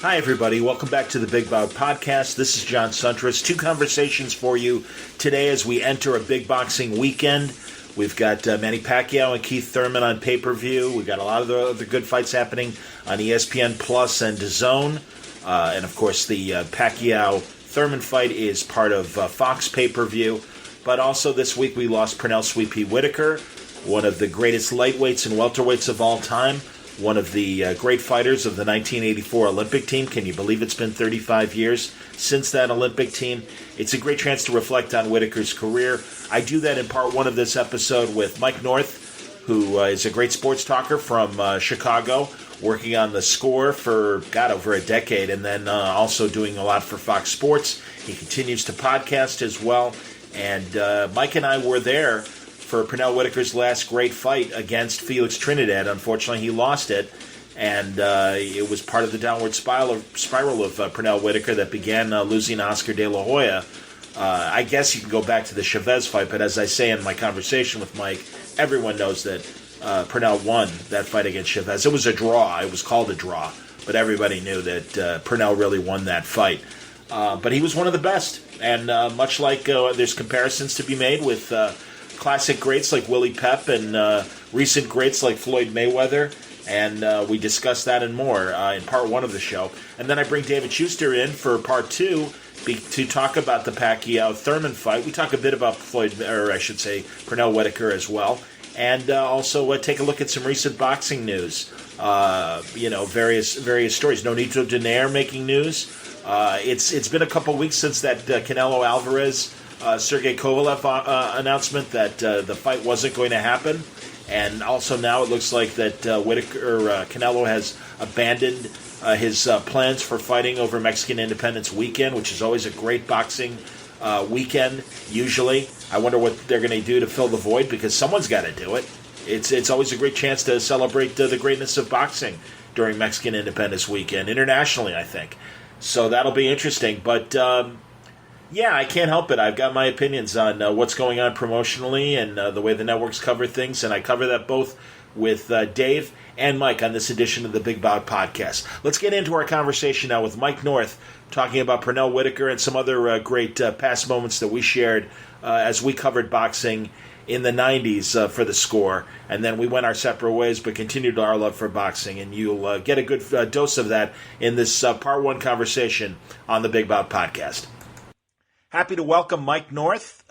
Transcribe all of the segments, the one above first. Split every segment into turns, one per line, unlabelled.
Hi, everybody. Welcome back to the Big Bout Podcast. This is John Suntress. Two conversations for you today as we enter a big boxing weekend. We've got Manny Pacquiao and Keith Thurman on pay-per-view. We've got a lot of the other good fights happening on ESPN Plus and DAZN. And, of course, the Pacquiao-Thurman fight is part of Fox pay-per-view. But also this week we lost Pernell "Sweet Pea" Whitaker, one of the greatest lightweights and welterweights of all time. One of the great fighters of the 1984 Olympic team. Can you believe it's been 35 years since that Olympic team? It's a great chance to reflect on Whitaker's career. I do that in part one of this episode with Mike North, who is a great sports talker from Chicago, working on The Score for, over a decade, and then also doing a lot for Fox Sports. He continues to podcast as well. And Mike and I were there for Pernell Whitaker's last great fight against Felix Trinidad. Unfortunately, he lost it, and it was part of the downward spiral of Pernell Whitaker that began losing Oscar De La Hoya. I guess you can go back to the Chavez fight, but as I say in my conversation with Mike, everyone knows that Pernell won that fight against Chavez. It was a draw. It was called a draw, but everybody knew that Pernell really won that fight. But he was one of the best, and much like there's comparisons to be made with classic greats like Willie Pep and recent greats like Floyd Mayweather, and we discuss that and more in part one of the show. And then I bring David Schuster in for part two to talk about the Pacquiao-Thurman fight. We talk a bit about Pernell Whitaker as well, and also take a look at some recent boxing news. Various stories. Nonito Donaire making news. It's been a couple weeks since that Canelo Alvarez Sergey Kovalev announcement that the fight wasn't going to happen, and also now it looks like that Canelo has abandoned his plans for fighting over Mexican Independence Weekend, which is always a great boxing weekend. Usually, I wonder what they're going to do to fill the void, because someone's got to do it. It's always a great chance to celebrate the greatness of boxing during Mexican Independence Weekend internationally, I think. So that'll be interesting, but. Yeah, I can't help it. I've got my opinions on what's going on promotionally and the way the networks cover things, and I cover that both with Dave and Mike on this edition of the Big Bout Podcast. Let's get into our conversation now with Mike North, talking about Pernell Whitaker and some other great past moments that we shared as we covered boxing in the 90s for The Score, and then we went our separate ways but continued our love for boxing, and you'll get a good dose of that in this part one conversation on the Big Bout Podcast. Happy to welcome Mike North,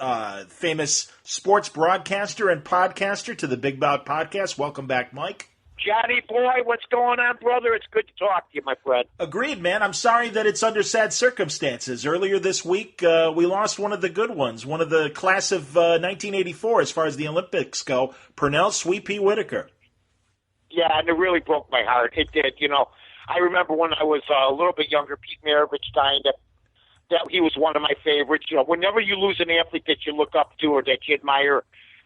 famous sports broadcaster and podcaster, to the Big Bout Podcast. Welcome back, Mike.
Johnny boy, what's going on, brother? It's good to talk to you, my friend.
Agreed, man. I'm sorry that it's under sad circumstances. Earlier this week, we lost one of the good ones, one of the class of 1984 as far as the Olympics go, Pernell "Sweet Pea" Whitaker. Yeah,
and it really broke my heart. It did. I remember when I was a little bit younger, Pete Maravich died. That he was one of my favorites. Whenever you lose an athlete that you look up to or that you admire,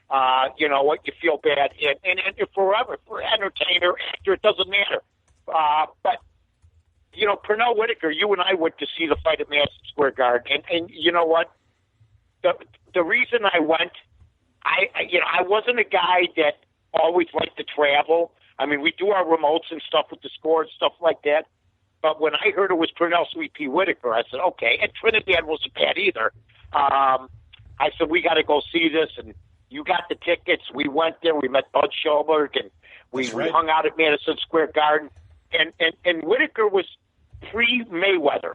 what you feel bad. And forever, for entertainer, actor, it doesn't matter. But Pernell Whitaker, you and I went to see the fight at Madison Square Garden. And you know what? The reason I went, I wasn't a guy that always liked to travel. I mean, we do our remotes and stuff with The Score and stuff like that. But when I heard it was Pernell "Sweet Pea" Whitaker, I said, okay. And Trinidad wasn't bad either. I said, we got to go see this. And you got the tickets. We went there. We met Bud Schulberg, and we hung out at Madison Square Garden. And Whitaker was pre-Mayweather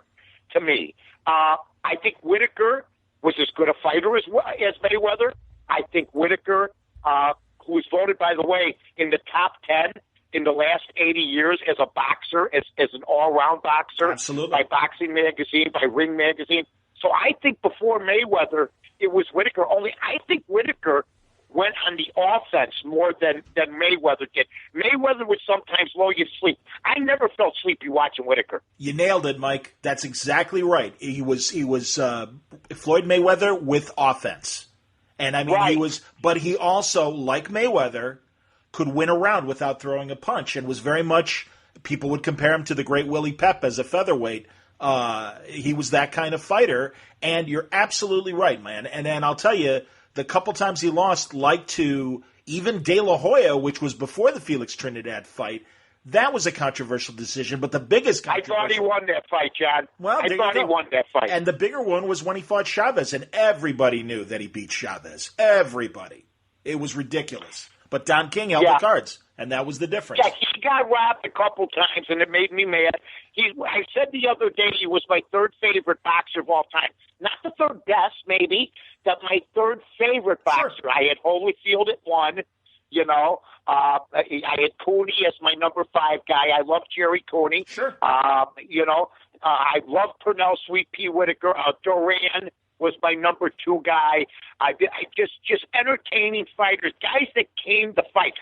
to me. I think Whitaker was as good a fighter as Mayweather. I think Whitaker, who was voted, by the way, in the top 10 in the last 80 years as a boxer, as an all-round boxer.
Absolutely.
By Boxing Magazine, by Ring Magazine. So I think before Mayweather, it was Whitaker. Only I think Whitaker went on the offense more than Mayweather did. Mayweather would sometimes lull you to sleep. I never felt sleepy watching Whitaker.
You nailed it, Mike. That's exactly right. He was Floyd Mayweather with offense. And I mean,
right.
But he also, like Mayweather, could win a round without throwing a punch, and was very much, people would compare him to the great Willie Pep as a featherweight. He was that kind of fighter, and you're absolutely right, man. And then I'll tell you, the couple times he lost, like to even De La Hoya, which was before the Felix Trinidad fight, That was a controversial decision, but the biggest controversial...
I thought he won that fight, John.
Well,
I thought he won that fight.
And the bigger one was when he fought Chavez, and everybody knew that he beat Chavez. Everybody. It was ridiculous. But Don King held the cards, and that was the difference.
Yeah, he got robbed a couple times, and it made me mad. I said the other day he was my third favorite boxer of all time. Not the third best, maybe, but my third favorite boxer. Sure. I had Holyfield at 1. You know, I had Cooney as my number 5 guy. I love Jerry Cooney.
Sure.
You know, I love Pernell, Sweet Pea Whitaker. Duran was my number 2 guy. I just entertaining fighters, guys that came to fight.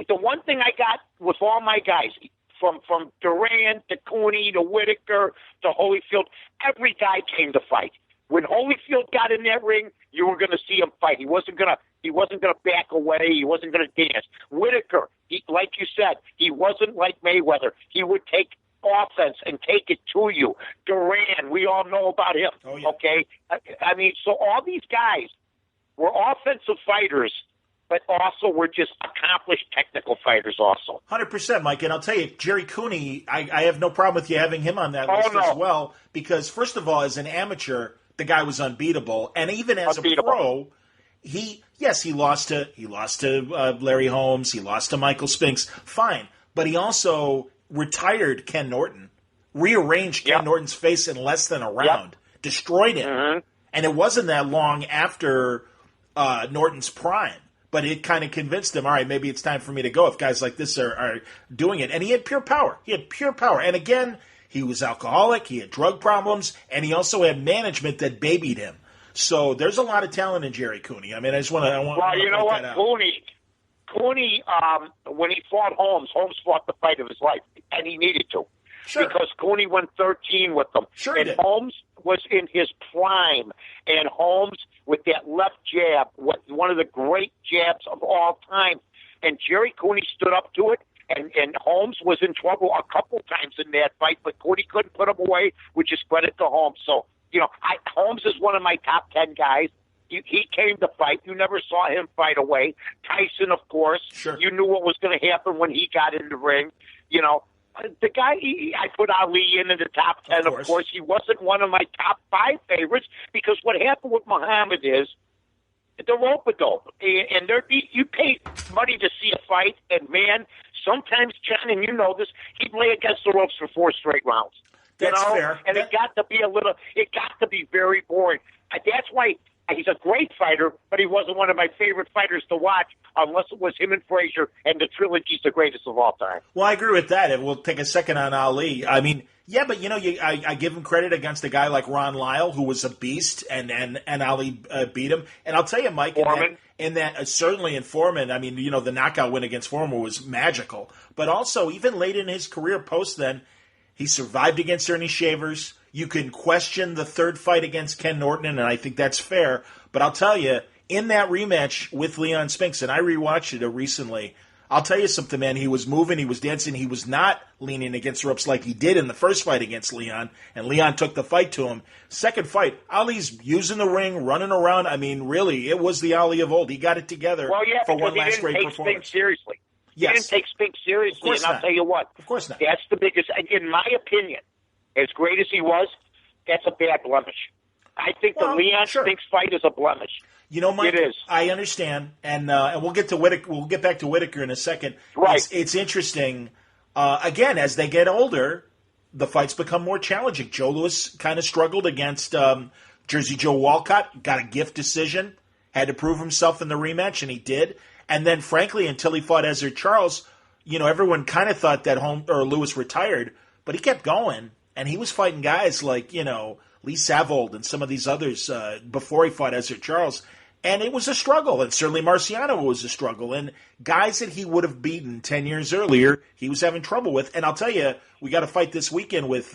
The one thing I got with all my guys, from Duran to Cooney to Whitaker to Holyfield, every guy came to fight. When Holyfield got in that ring, you were going to see him fight. He wasn't going to back away. He wasn't going to dance. Whitaker, like you said, he wasn't like Mayweather. He would take offense and take it to you. Duran, we all know about him.
Oh, yeah.
Okay? I mean, so all these guys were offensive fighters, but also were just accomplished technical fighters also.
100%, Mike. And I'll tell you, Jerry Cooney, I have no problem with you having him on that list as well, because first of all, as an amateur, the guy was unbeatable, and even as a pro, he lost to Larry Holmes, he lost to Michael Spinks, fine, but he also retired Ken Norton, rearranged Ken Norton's face in less than a round, destroyed him, and it wasn't that long after Norton's prime. But it kind of convinced him, all right, maybe it's time for me to go if guys like this are doing it. And he had pure power. And again, he was alcoholic, he had drug problems, and he also had management that babied him. So there's a lot of talent in Jerry Cooney. I mean, I want
Well, you know what, Cooney, when he fought Holmes fought the fight of his life, and he needed to.
Sure.
Because Cooney went 13 with them.
Sure,
and Holmes was in his prime. And Holmes, with that left jab, one of the great jabs of all time. And Jerry Cooney stood up to it. And Holmes was in trouble a couple times in that fight, but Cooney couldn't put him away, which is credit to Holmes. So, you know, Holmes is one of my top 10 guys. He came to fight. You never saw him fight away. Tyson, of course.
Sure.
You knew what was going to happen when he got in the ring. You know, the guy, I put Ali in the top 10, of course. He wasn't one of my top 5 favorites because what happened with Muhammad is the rope-a-dope. And you pay money to see a fight, and, man, sometimes, John, and you know this, he'd lay against the ropes for 4 straight rounds.
That's fair.
And it got to be very boring. That's why he's a great fighter, but he wasn't one of my favorite fighters to watch unless it was him and Frazier, and the trilogy's the greatest of all time.
Well, I agree with that, and we'll take a second on Ali. I mean, yeah, but, you know, I give him credit against a guy like Ron Lyle, who was a beast, and Ali beat him. And I'll tell you, Mike, certainly in Foreman, I mean, you know, the knockout win against Foreman was magical. But also, even late in his career post then, he survived against Ernie Shavers. You can question the third fight against Ken Norton, and I think that's fair. But I'll tell you, in that rematch with Leon Spinks, and I rewatched it recently, I'll tell you something, man. He was moving, he was dancing, he was not leaning against the ropes like he did in the first fight against Leon, and Leon took the fight to him. Second fight, Ali's using the ring, running around. I mean, really, it was the Ali of old. He got it together for one last great performance.
He didn't take Spinks seriously.
Yes.
He didn't take Spinks seriously, and I'll tell you what.
Of course not.
That's the biggest, in my opinion, as great as he was, that's a bad blemish. I think the Leon Spinks fight is a blemish.
You know, Mike,
it is.
I understand, and we'll get to Whitaker. We'll get back to Whitaker in a second.
Right.
It's interesting. Again, as they get older, the fights become more challenging. Joe Louis kind of struggled against Jersey Joe Walcott. Got a gift decision. Had to prove himself in the rematch, and he did. And then, frankly, until he fought Ezzard Charles, you know, everyone kind of thought that Louis retired, but he kept going, and he was fighting guys like, you know, Lee Savold and some of these others before he fought Ezzard Charles. And it was a struggle, and certainly Marciano was a struggle. And guys that he would have beaten 10 years earlier, he was having trouble with. And I'll tell you, we got a fight this weekend with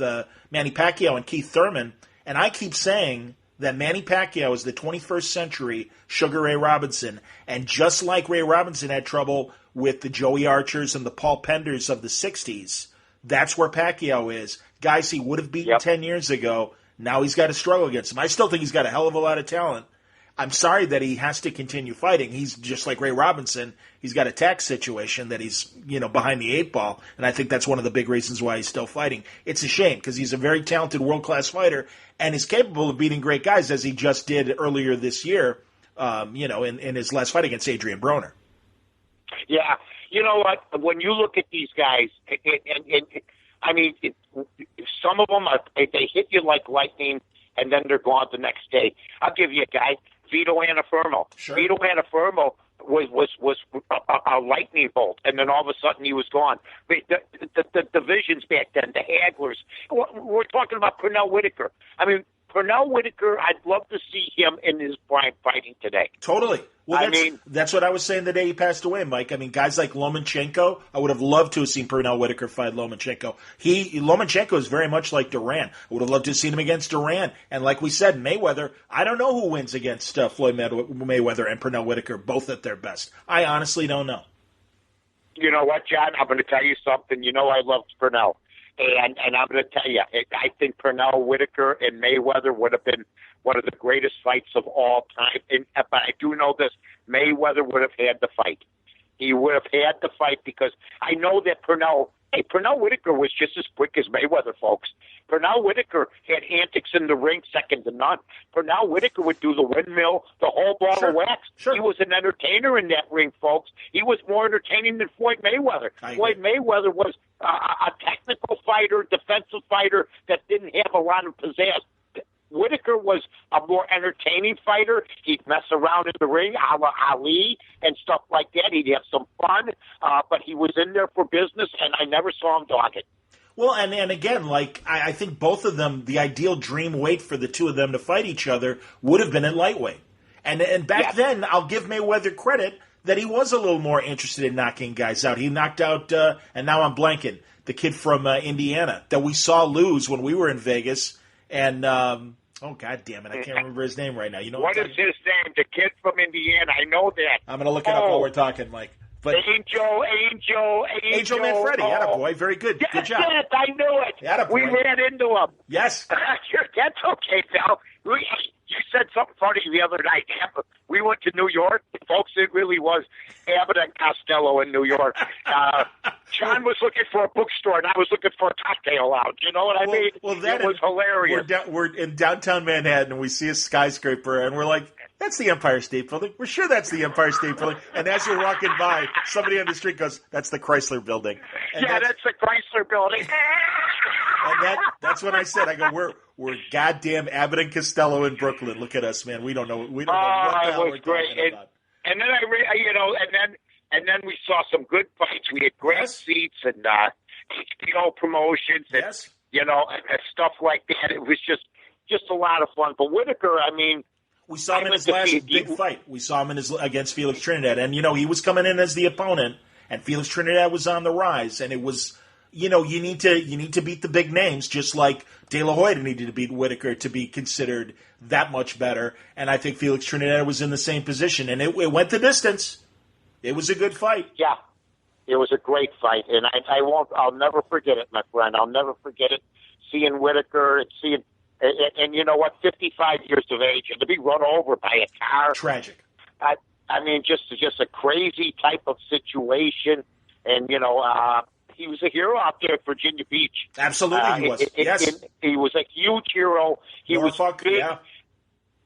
Manny Pacquiao and Keith Thurman. And I keep saying that Manny Pacquiao is the 21st century Sugar Ray Robinson. And just like Ray Robinson had trouble with the Joey Archers and the Paul Penders of the 60s, that's where Pacquiao is. Guys he would have beaten 10 years ago, now he's got to struggle against them. I still think he's got a hell of a lot of talent. I'm sorry that he has to continue fighting. He's just like Ray Robinson. He's got a tax situation that he's, behind the eight ball, and I think that's one of the big reasons why he's still fighting. It's a shame because he's a very talented world-class fighter and is capable of beating great guys as he just did earlier this year, in his last fight against Adrian Broner.
Yeah. You know what? When you look at these guys, some of them, they hit you like lightning, and then they're gone the next day. I'll give you a guy, Vito Antuofermo.
Sure.
Vito Antuofermo was a lightning bolt, and then all of a sudden he was gone. The divisions back then, the Hagglers. We're talking about Pernell Whitaker. Pernell Whitaker, I'd love to see him in his prime fighting today.
Totally. Well, that's what I was saying the day he passed away, Mike. Guys like Lomachenko, I would have loved to have seen Pernell Whitaker fight Lomachenko. Lomachenko is very much like Duran. I would have loved to have seen him against Duran. And like we said, Mayweather, I don't know who wins against Floyd Mayweather and Pernell Whitaker, both at their best. I honestly don't know.
You know what, John? I'm going to tell you something. I loved Pernell. And I'm going to tell you, I think Pernell Whitaker and Mayweather would have been one of the greatest fights of all time. But I do know this, Mayweather would have had the fight. He would have had the fight because I know that Pernell Whitaker was just as quick as Mayweather, folks. Pernell Whitaker had antics in the ring second to none. Pernell Whitaker would do the windmill, the whole ball of wax.
Sure.
He was an entertainer in that ring, folks. He was more entertaining than Floyd Mayweather. Floyd Mayweather was a technical fighter, defensive fighter that didn't have a lot of pizzazz. Whitaker was a more entertaining fighter. He'd mess around in the ring, a la Ali and stuff like that. He'd have some fun, but he was in there for business, and I never saw him dog it.
Well, and again, I think both of them, the ideal dream weight for the two of them to fight each other would have been at lightweight. And back then, I'll give Mayweather credit that he was a little more interested in knocking guys out. He knocked out, and now I'm blanking, the kid from Indiana that we saw lose when we were in Vegas. And, oh, God damn it, I can't remember his name right now.
What is his name? The kid from Indiana. I know that.
I'm going to look it up while we're talking, Mike. But
Angel
Manfredi, attaboy, very good. Good job.
Yes, I knew it.
Attaboy.
We ran into him.
Yes.
That's okay, pal. You said something funny the other night. We went to New York. Folks, it really was Abbott and Costello in New York. John was looking for a bookstore, and I was looking for a cocktail lounge. You know what I mean?
Well,
it was hilarious.
We're in downtown Manhattan, and we see a skyscraper, and we're like, that's the Empire State Building. We're sure that's the Empire State Building. And as you're walking by, somebody on the street goes, that's the Chrysler Building. And
that's the Chrysler Building.
And that's what I said. I go, we're goddamn Abbott and Costello in Brooklyn. Look at us, man. We don't know what the hell we're talking about.
And then and then we saw some good fights. We had great seats and HBO promotions and and stuff like that. It was just a lot of fun. But Whitaker,
we saw him in his last big fight. We saw him against Felix Trinidad, and he was coming in as the opponent, and Felix Trinidad was on the rise, and it was. You need to beat the big names, just like De La Hoya needed to beat Whitaker to be considered that much better. And I think Felix Trinidad was in the same position, and it went the distance. It was a good fight. Yeah,
it was a great fight, and I'll never forget it, my friend. I'll never forget it. Seeing Whitaker and you know what, 55 years of age, and to be run over by a car,
tragic.
Just a crazy type of situation, and he was a hero out there at Virginia Beach.
Absolutely, he was. Yes.
He was a huge hero. He
Norfolk,
was big.
Yeah.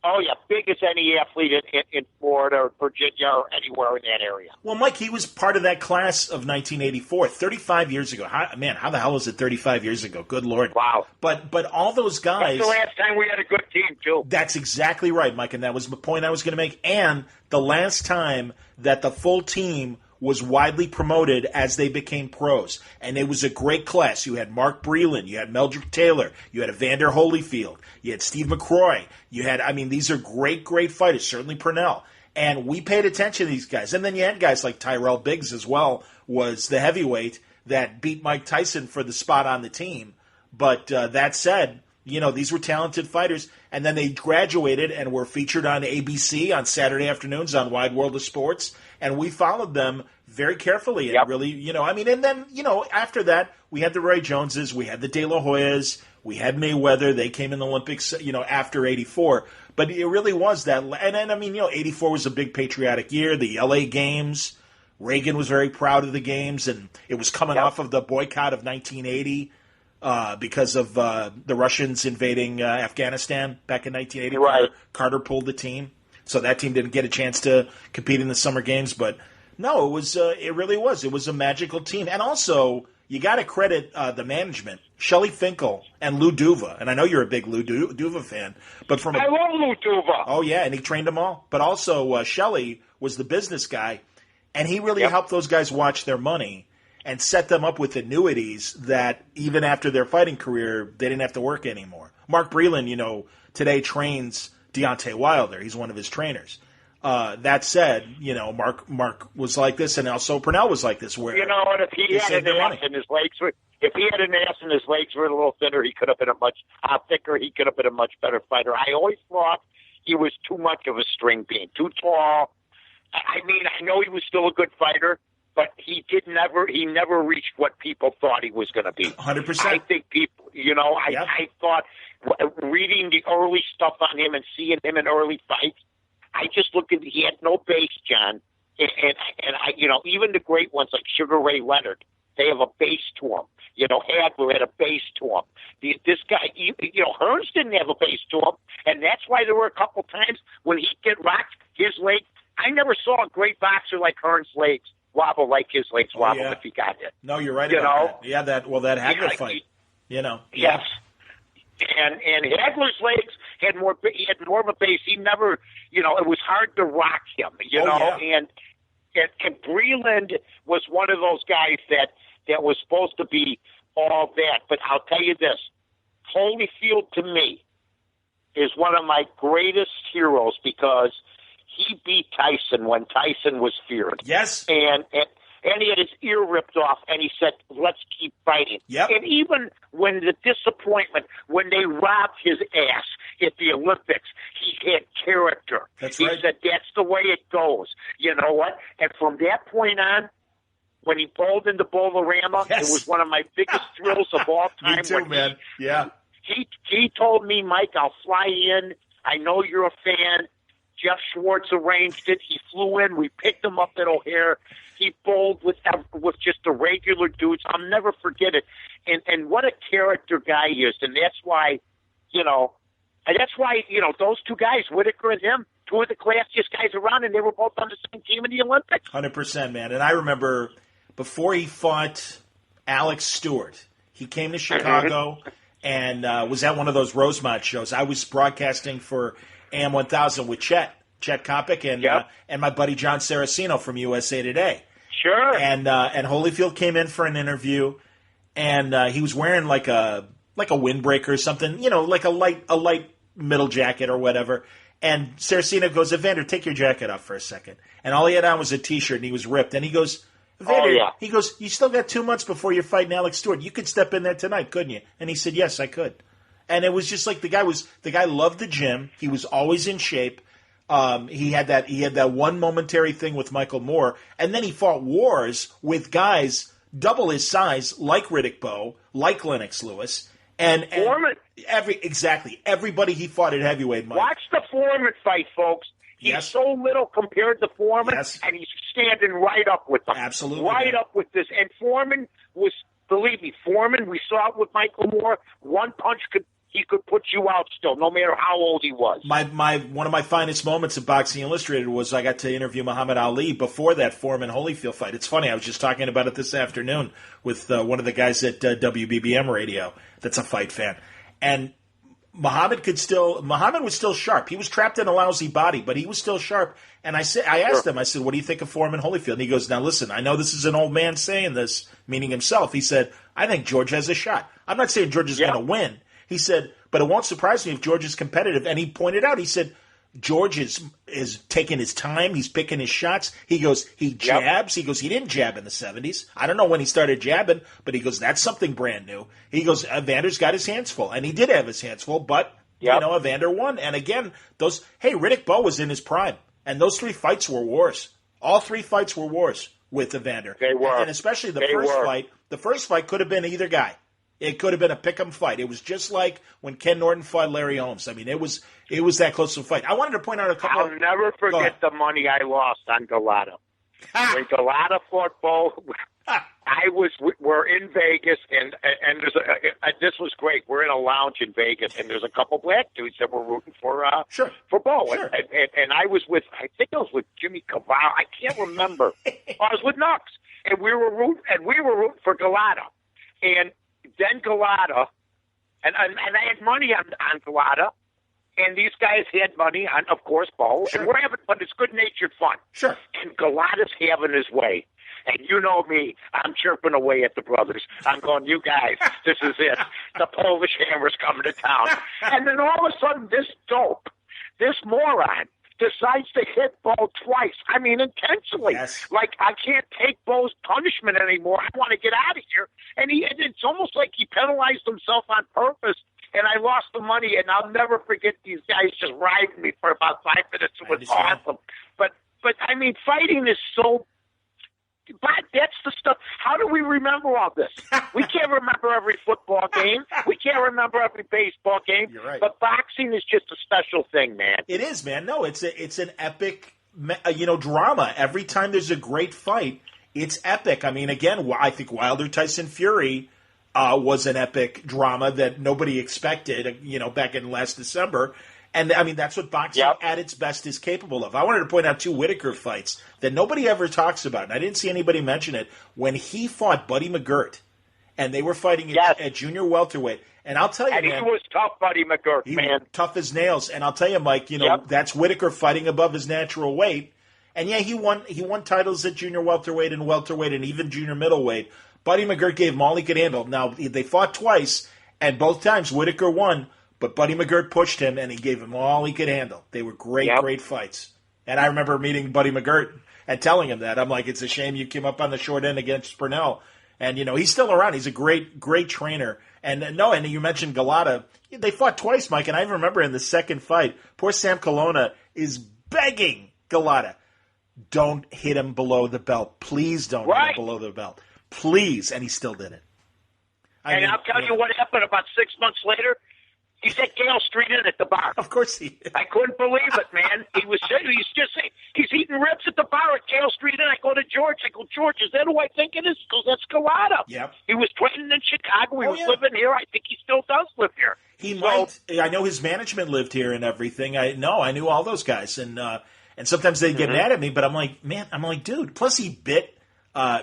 Oh, yeah, big as any athlete in Florida or Virginia or anywhere in that area.
Well, Mike, he was part of that class of 1984, 35 years ago. How the hell is it 35 years ago? Good Lord.
Wow.
But all those guys...
That's the last time we had a good team, too.
That's exactly right, Mike, and that was the point I was going to make. And the last time that the full team was widely promoted as they became pros. And it was a great class. You had Mark Breland, you had Meldrick Taylor, you had Evander Holyfield, you had Steve McCroy, you had, these are great, great fighters, certainly Pernell. And we paid attention to these guys. And then you had guys like Tyrell Biggs as well, was the heavyweight that beat Mike Tyson for the spot on the team. But that said, these were talented fighters. And then they graduated and were featured on ABC on Saturday afternoons on Wide World of Sports. And we followed them very carefully and really, and then, after that, we had the Roy Joneses, we had the De La Hoyas, we had Mayweather. They came in the Olympics, after 84. But it really was that. And then, 84 was a big patriotic year. The LA Games, Reagan was very proud of the games, and it was coming off of the boycott of 1980 because of the Russians invading Afghanistan back in 1980.
Right.
Carter pulled the team. So that team didn't get a chance to compete in the Summer Games. But, no, it was. It really was. It was a magical team. And also, you got to credit the management, Shelley Finkel and Lou Duva. And I know you're a big Lou Duva fan. But I
love Lou Duva.
Oh, yeah, and he trained them all. But also, Shelley was the business guy, and he really helped those guys watch their money and set them up with annuities that even after their fighting career, they didn't have to work anymore. Mark Breland, today trains Deontay Wilder. He's one of his trainers. That said, Mark was like this, and also Pernell was like this. Where
and if he had an ass and his legs were, a little thinner, he could have been a much thicker. He could have been a much better fighter. I always thought he was too much of a string bean, too tall. I know he was still a good fighter, but he never reached what people thought he was going to be.
100%.
I think people, I thought reading the early stuff on him and seeing him in early fights, I just looked at he had no base, John, and I even the great ones like Sugar Ray Leonard, they have a base to them. Hagler had a base to him. This guy, Hearns didn't have a base to him, and that's why there were a couple times when he'd get rocked, his legs. I never saw a great boxer like Hearns' legs wobble like his legs wobble if he got hit.
No, you're right about that. Yeah, that Hagler fight.
Yes. And Hagler's legs had more of a base. He never, it was hard to rock him, and Breland was one of those guys that was supposed to be all that. But I'll tell you this, Holyfield to me is one of my greatest heroes because he beat Tyson when Tyson was feared.
Yes.
And he had his ear ripped off, and he said, let's keep fighting.
Yep.
And even when the disappointment, when they robbed his ass at the Olympics, he had character.
That's
he
right.
said, that's the way it goes. You know what? And from that point on, when he bowled into Bolorama, it was one of my biggest thrills of all time.
Me too, man. Yeah.
He told me, Mike, I'll fly in. I know you're a fan. Jeff Schwartz arranged it. He flew in. We picked him up at O'Hare. He bowled with just the regular dudes. I'll never forget it. And what a character guy he is. And that's why, those two guys, Whitaker and him, two of the classiest guys around, and they were both on the same team in the Olympics.
100%, man. And I remember before he fought Alex Stewart, he came to Chicago and was at one of those Rosemont shows. I was broadcasting for AM 1000 with Chet Kopic and my buddy John Saraceno from USA Today.
Sure.
And Holyfield came in for an interview, and he was wearing like a windbreaker or something, like a light middle jacket or whatever. And Saraceno goes, Evander, take your jacket off for a second. And all he had on was a T-shirt, and he was ripped. And he goes, Evander, he goes, you still got 2 months before you're fighting Alex Stewart. You could step in there tonight, couldn't you? And he said, yes, I could. And it was just like the guy loved the gym. He was always in shape. He had that one momentary thing with Michael Moore, and then he fought wars with guys double his size, like Riddick Bowe, like Lennox Lewis, and
Foreman.
Everybody he fought at heavyweight. Mike.
Watch the Foreman fight, folks. He's so little compared to Foreman, and he's standing right up with them.
Absolutely,
right up with this. And Foreman was, believe me, we saw it with Michael Moore. One punch he could put you out still, no matter how old he was.
One of my finest moments of Boxing Illustrated was I got to interview Muhammad Ali before that Foreman Holyfield fight. It's funny, I was just talking about it this afternoon with one of the guys at WBBM Radio that's a fight fan. And Muhammad was still sharp. He was trapped in a lousy body, but he was still sharp. And I asked him, I said, what do you think of Foreman Holyfield? And he goes, now listen, I know this is an old man saying this, meaning himself. He said, I think George has a shot. I'm not saying George is going to win. He said, but it won't surprise me if George is competitive. And he pointed out, he said, George is taking his time. He's picking his shots. He goes, he jabs. He goes, he didn't jab in the 70s. I don't know when he started jabbing, but he goes, that's something brand new. He goes, Evander's got his hands full. And he did have his hands full, but, Evander won. And again, Riddick Bowe was in his prime. And those 3 fights were wars. All 3 fights were wars. with Evander.
They were.
And especially the
They
first
were.
fight. The first fight could have been either guy. It could have been a pick'em fight. It was just like when Ken Norton fought Larry Holmes. I mean, it was that close of a fight. I wanted to point out a couple.
I'll never forget the money I lost on Galata. When Galata fought Bo, we're in Vegas, and there's this was great. We're in a lounge in Vegas, and there's a couple black dudes that were rooting for Bo.
Sure.
And I was with, I think I was with Jimmy Cavall. I can't remember. I was with Nux, and we were rooting for Galata. And then Galata, and I had money on Galata, and these guys had money on, of course, Bo.
Sure.
And we're having fun. It's good-natured fun.
Sure.
And Galata's having his way. And you know me, I'm chirping away at the brothers. I'm going, you guys, this is it. The Polish Hammer's coming to town. And then all of a sudden, this dope, this moron, decides to hit Bo twice. I mean, intentionally.
Yes.
Like, I can't take Bo's punishment anymore. I want to get out of here. And it's almost like he penalized himself on purpose. And I lost the money, and I'll never forget these guys just riding me for about 5 minutes. It was awesome. But I mean, fighting is so. But that's the stuff. How do we remember all this? We can't remember every football game. We can't remember every baseball game.
You're right.
But boxing is just a special thing, man.
It is, man. No, it's an epic, drama. Every time there's a great fight, it's epic. I mean, again, I think Wilder Tyson Fury was an epic drama that nobody expected, back in last December. And, I mean, that's what boxing at its best is capable of. I wanted to point out 2 Whitaker fights that nobody ever talks about, and I didn't see anybody mention it. When he fought Buddy McGirt, and they were fighting at junior welterweight. And I'll tell you,
and
man.
He was tough, Buddy McGirt,
he
man.
Was tough as nails. And I'll tell you, Mike, that's Whitaker fighting above his natural weight. And, yeah, he won titles at junior welterweight and even junior middleweight. Buddy McGirt gave him all he could handle. Now, they fought twice, and both times Whitaker won. But Buddy McGirt pushed him, and he gave him all he could handle. They were great fights. And I remember meeting Buddy McGirt and telling him that. I'm like, it's a shame you came up on the short end against Pernell. And, he's still around. He's a great trainer. And, and you mentioned Galata. They fought twice, Mike, and I remember in the second fight, poor Sam Colonna is begging Galata, don't hit him below the belt. Please don't hit him below the belt. Please. And he still did it.
I'll tell you what happened about 6 months later. He said Gale Street in at the bar.
Of course he did.
I couldn't believe it, man. He's eating ribs at the bar at Gale Street Inn. I go to George. I go, George, is that who I think it is? He goes, that's Galata.
Yep.
He was training in Chicago. He was living here. I think he still does live here.
I know his management lived here and everything. I knew all those guys. And sometimes they'd get mad at me, but I'm like, dude. Plus he bit,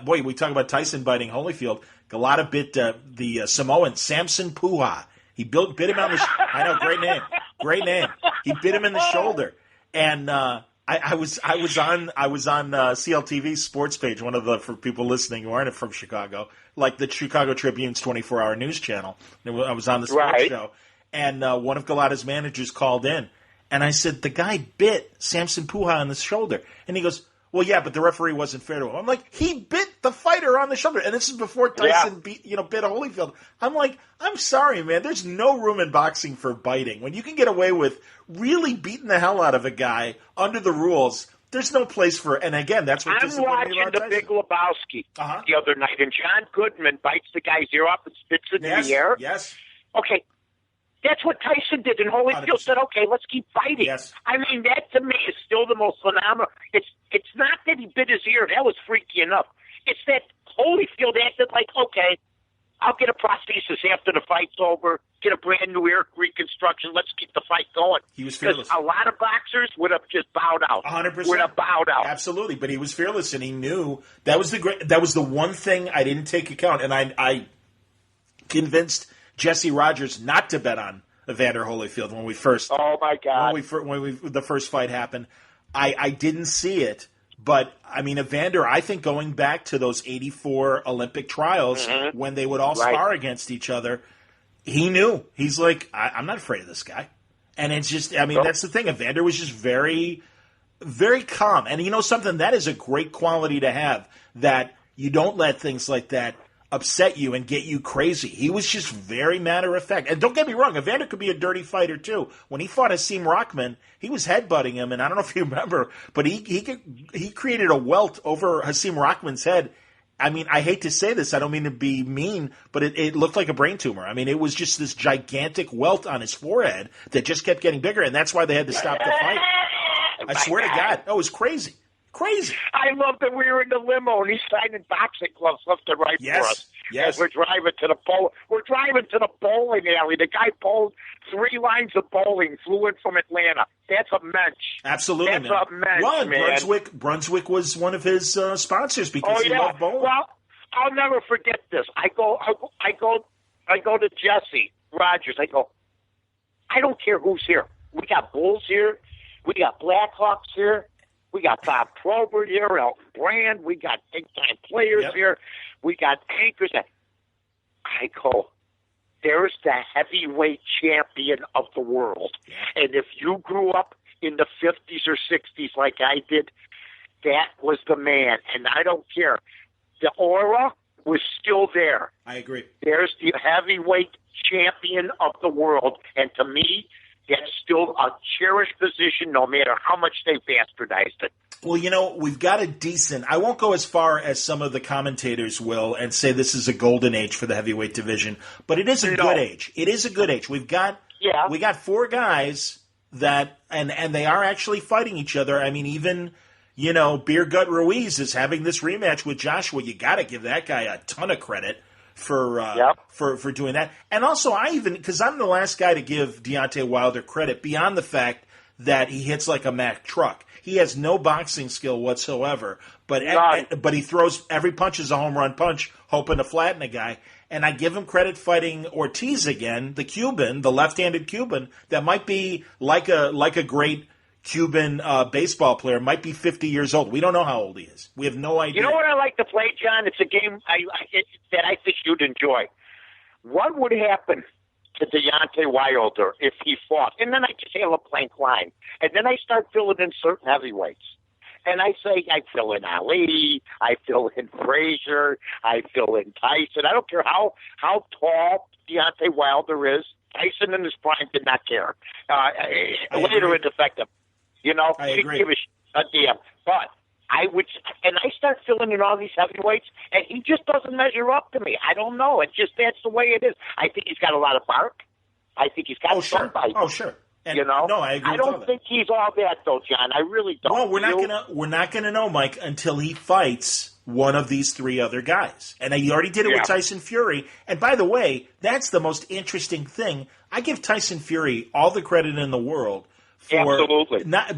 we talk about Tyson biting Holyfield. Galata bit the Samoan Samson Puha. He bit him on the. I know, great name. He bit him in the shoulder, and I was on CLTV's sports page, one of the, for people listening who aren't from Chicago, like the Chicago Tribune's 24-hour news channel. I was on the sports show, and one of Galata's managers called in, and I said the guy bit Samson Puha on the shoulder, and he goes, well, yeah, but the referee wasn't fair to him. I'm like, he bit the fighter on the shoulder, and this is before Tyson bit Holyfield. I'm like, I'm sorry, man. There's no room in boxing for biting. When you can get away with really beating the hell out of a guy under the rules, there's no place for. And again, that's what.
I'm watching The Big Lebowski the other night, and John Goodman bites the guy's ear off and spits it in the air.
Yes.
Okay. That's what Tyson did, and Holyfield said, okay, let's keep fighting.
Yes.
I mean, that to me is still the most phenomenal. It's not that he bit his ear. That was freaky enough. It's that Holyfield acted like, okay, I'll get a prosthesis after the fight's over, get a brand new ear reconstruction, let's keep the fight going.
He was fearless.
Because a lot of boxers would have just bowed out.
100%.
Would have bowed out.
Absolutely, but he was fearless, and he knew that was the one thing I didn't take account, and I convinced Jesse Rogers not to bet on Evander Holyfield when we first.
Oh my God!
When the first fight happened, I didn't see it, but I mean Evander. I think going back to those '84 Olympic trials when they would all spar against each other, he knew. He's like, I'm not afraid of this guy, and it's just. I mean, that's the thing. Evander was just very, very calm, and you know something, that is a great quality to have. That you don't let things like that upset you and get you crazy. He was just very matter of fact. And don't get me wrong, Evander could be a dirty fighter too. When he fought Hasim Rahman, he was headbutting him, and I don't know if you remember, but he created a welt over Hasim Rahman's head. I mean, I hate to say this, I don't mean to be mean, but it looked like a brain tumor. I mean, it was just this gigantic welt on his forehead that just kept getting bigger, and that's why they had to stop the fight. I swear to God. Oh, it was crazy. Crazy.
I love that we were in the limo and he's signing boxing gloves left and right for us.
Yes.
As we're driving to the bowling alley. The guy bowled 3 lines of bowling, flew in from Atlanta. That's a mensch.
Absolutely,
That's a mensch,
well,
man.
Brunswick was one of his sponsors because he loved bowling.
Well, I'll never forget this. I go to Jesse Rogers. I go, I don't care who's here. We got Bulls here. We got Blackhawks here. We got Bob Probert here, Elton Brand. We got big-time players here. We got anchors. I go, there's the heavyweight champion of the world. And if you grew up in the 50s or 60s like I did, that was the man. And I don't care. The aura was still there.
I agree.
There's the heavyweight champion of the world. And to me, that's still a cherished position no matter how much they bastardized it.
Well, you know, we've got a decent – I won't go as far as some of the commentators will and say this is a golden age for the heavyweight division, but it is a good age. It is a good age. We got 4 guys that – and they are actually fighting each other. I mean, even, you know, Beer Gut Ruiz is having this rematch with Joshua. You got to give that guy a ton of credit for doing that. And also, because I'm the last guy to give Deontay Wilder credit beyond the fact that he hits like a Mack truck. He has no boxing skill whatsoever, but he throws every punch is a home run punch, hoping to flatten a guy. And I give him credit fighting Ortiz again, the Cuban, the left-handed Cuban, that might be like a great Cuban baseball player, might be 50 years old. We don't know how old he is. We have no idea.
You know what I like to play, John? It's a game that I think you'd enjoy. What would happen to Deontay Wilder if he fought? And then I just have a blank line. And then I start filling in certain heavyweights. And I say, I fill in Ali, I fill in Frazier, I fill in Tyson. I don't care how tall Deontay Wilder is. Tyson in his prime did not care. Later it affected him. You know,
I agree.
Give a damn. But I start filling in all these heavyweights, and he just doesn't measure up to me. I don't know. That's the way it is. I think he's got a lot of bark. I think he's got some bite.
Oh, sure. And,
you know,
no, I agree.
I don't think he's all that, though, John. I really don't.
Well, we're not gonna know, Mike, until he fights one of these 3 other guys. And he already did it with Tyson Fury. And by the way, that's the most interesting thing. I give Tyson Fury all the credit in the world for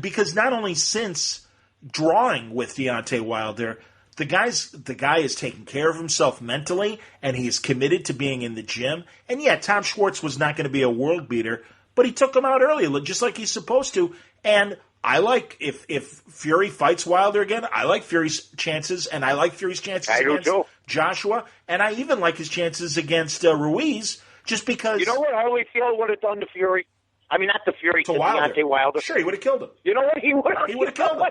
because not only since drawing with Deontay Wilder, the guy is taking care of himself mentally, and he is committed to being in the gym. And yeah, Tom Schwartz was not going to be a world beater, but he took him out early, just like he's supposed to. And I like if Fury fights Wilder again, I like Fury's chances, and I like Fury's chances against Joshua, and I even like his chances against Ruiz, just because. You
know what Holyfield would have done to Fury? I mean, not the Fury, to Deontay Wilder.
Sure, he would have killed him.
You know what? He would have
killed him.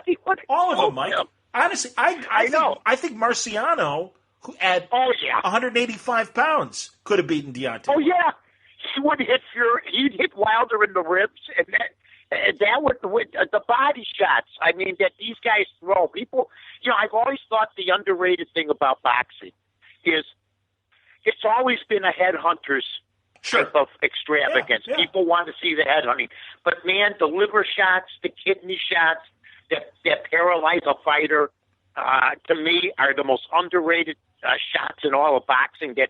He would
all of them, Mike. Honestly, I think Marciano, who at 185 pounds, could have beaten Deontay.
Oh, yeah. He would hit Fury. He'd hit Wilder in the ribs, and that would the body shots. I mean, that these guys throw. People, you know, I've always thought the underrated thing about boxing is it's always been a headhunter's type of extravagance. Yeah. People want to see the headhunting. But, man, the liver shots, the kidney shots that paralyze a fighter, to me, are the most underrated shots in all of boxing that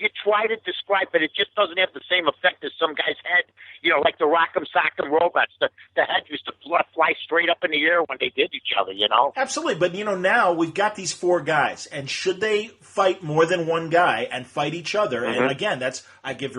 you try to describe, but it just doesn't have the same effect as some guy's head. You know, like the Rock'em Sock'em Robots. The head used to fly straight up in the air when they did each other, you know?
Absolutely. But, you know, now we've got these 4 guys, and should they fight more than one guy and fight each other? Mm-hmm. And, again, I give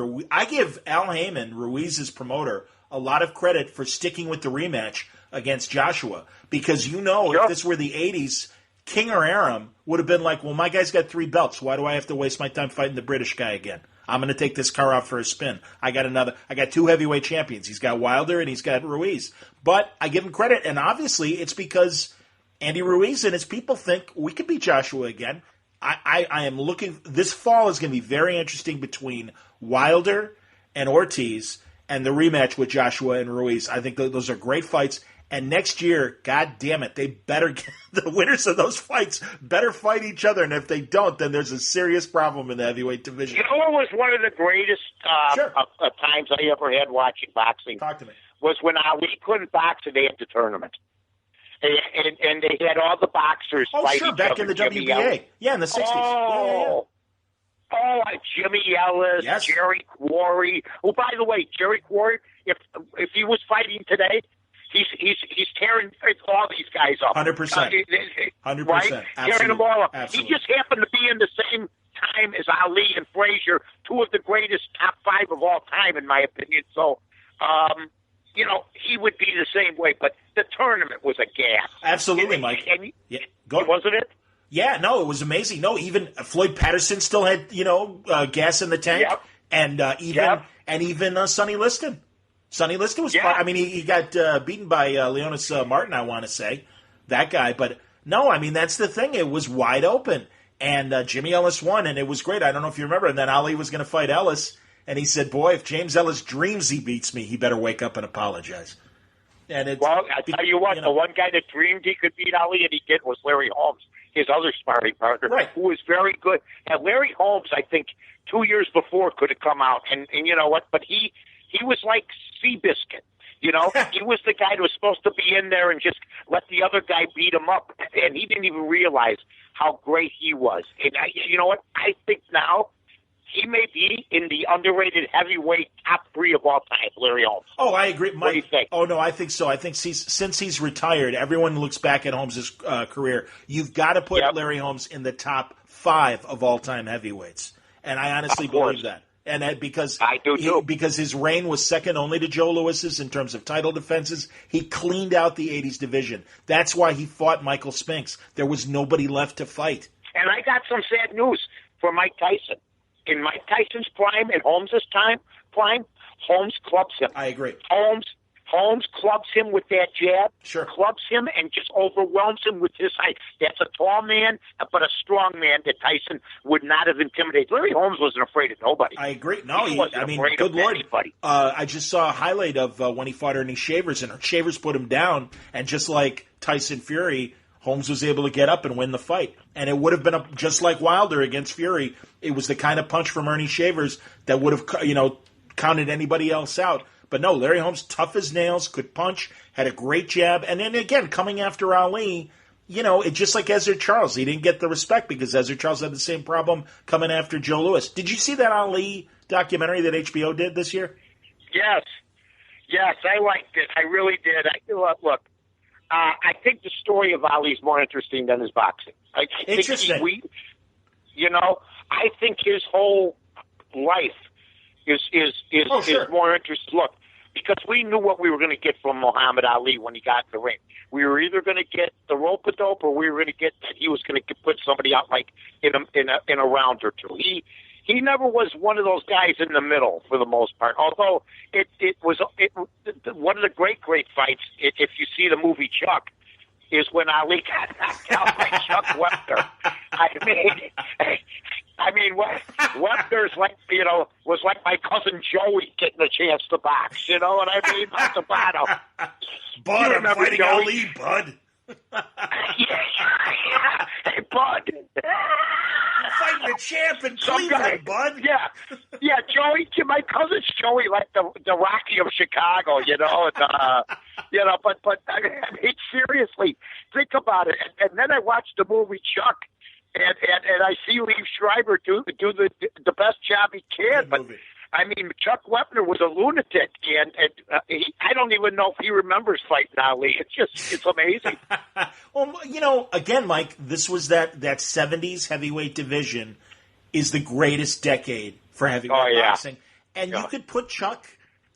Al Heyman, Ruiz's promoter, a lot of credit for sticking with the rematch against Joshua, because, you know, if this were the 80s, King or Aram would have been like, well, my guy's got 3 belts. Why do I have to waste my time fighting the British guy again? I'm going to take this car out for a spin. I got 2 heavyweight champions. He's got Wilder and he's got Ruiz. But I give him credit, and obviously it's because Andy Ruiz and his people think we could beat Joshua again. I am looking. This fall is going to be very interesting between Wilder and Ortiz and the rematch with Joshua and Ruiz. I think those are great fights. And next year, God damn it, they better get the winners of those fights better fight each other. And if they don't, then there's a serious problem in the heavyweight division.
You know what was one of the greatest times I ever had watching boxing?
Talk to me.
Was when Ali couldn't box and they had the tournament. And they had all the boxers fight each
back
other.
in the
Jimmy
WBA.
Ellis.
Yeah, in the 60s.
Oh, Jimmy Ellis,
Yes.
Jerry Quarry. Oh, by the way, Jerry Quarry, if he was fighting today, he's tearing all these guys up.
100%. 100%.
Right? Tearing them all up.
Absolutely.
He just happened to be in the same time as Ali and Frazier, two of the greatest top five of all time, in my opinion. So, he would be the same way. But the tournament was a gas.
Absolutely, Mike. Go.
Wasn't it?
Yeah, no, it was amazing. No, even Floyd Patterson still had, gas in the tank.
Yep.
And even Sonny Liston. Sonny Liston was fine. I mean, he got beaten by Leonis Martin, I want to say, that guy. But no, I mean, that's the thing. It was wide open. And Jimmy Ellis won, and it was great. I don't know if you remember. And then Ali was going to fight Ellis. And he said, boy, if James Ellis dreams he beats me, he better wake up and apologize. And
I tell you what, the one guy that dreamed he could beat Ali and he did was Larry Holmes, his other sparring partner, who was very good. And Larry Holmes, I think, 2 years before could have come out. And you know what? But he was like Seabiscuit. He was the guy that was supposed to be in there and just let the other guy beat him up. And he didn't even realize how great he was. And you know what? I think now he may be in the underrated heavyweight top three of all time, Larry Holmes.
Oh, I agree.
What do you think?
Oh, no, I think so. I think since he's retired, everyone looks back at Holmes' career. You've got to put Larry Holmes in the top 5 of all-time heavyweights. And I honestly believe that. And because
I do too.
Because his reign was second only to Joe Louis's in terms of title defenses. He cleaned out the 80s division. That's why he fought Michael Spinks. There was nobody left to fight.
And I got some sad news for Mike Tyson. In Mike Tyson's prime and Holmes' prime, Holmes clubs him.
I agree.
Holmes clubs him with that jab,
clubs
him and just overwhelms him with his height. That's a tall man, but a strong man that Tyson would not have intimidated. Larry Holmes wasn't afraid of nobody.
I agree. No,
he wasn't afraid
good
of
Lord.
anybody.
I just saw a highlight of when he fought Ernie Shavers, and Shavers put him down, and just like Tyson Fury, Holmes was able to get up and win the fight. And it would have been just like Wilder against Fury. It was the kind of punch from Ernie Shavers that would have, counted anybody else out. But no, Larry Holmes, tough as nails, could punch, had a great jab. And then again, coming after Ali, it's just like Ezra Charles. He didn't get the respect because Ezra Charles had the same problem coming after Joe Louis. Did you see that Ali documentary that HBO did this year?
Yes, I liked it. I really did. Look. I think the story of Ali is more interesting than his boxing. I think I think his whole life is more interesting. Look, because we knew what we were going to get from Muhammad Ali when he got in the ring. We were either going to get the rope-a-dope or we were going to get that he was going to put somebody out like in a round or two. He never was one of those guys in the middle for the most part. Although it was one of the great fights. If you see the movie Chuck, is when Ali got knocked out by Chuck Wepner. I mean, Wepner's was like my cousin Joey getting a chance to box. You know what I mean? At the bottom.
Bud, I'm fighting Joey? Ali, Bud.
Hey, Bud.
You're fighting the champ in Cleveland, Bud.
Yeah, Joey. My cousin's Joey, like the Rocky of Chicago, But I mean, seriously, think about it. And then I watched the movie Chuck, and I see Liev Schreiber do the best job he can. But I mean, Chuck Wepner was a lunatic, and I don't even know if he remembers fighting Ali. It's amazing.
Well, again, Mike, this was that 70s heavyweight division is the greatest decade for heavyweight boxing. And you could put Chuck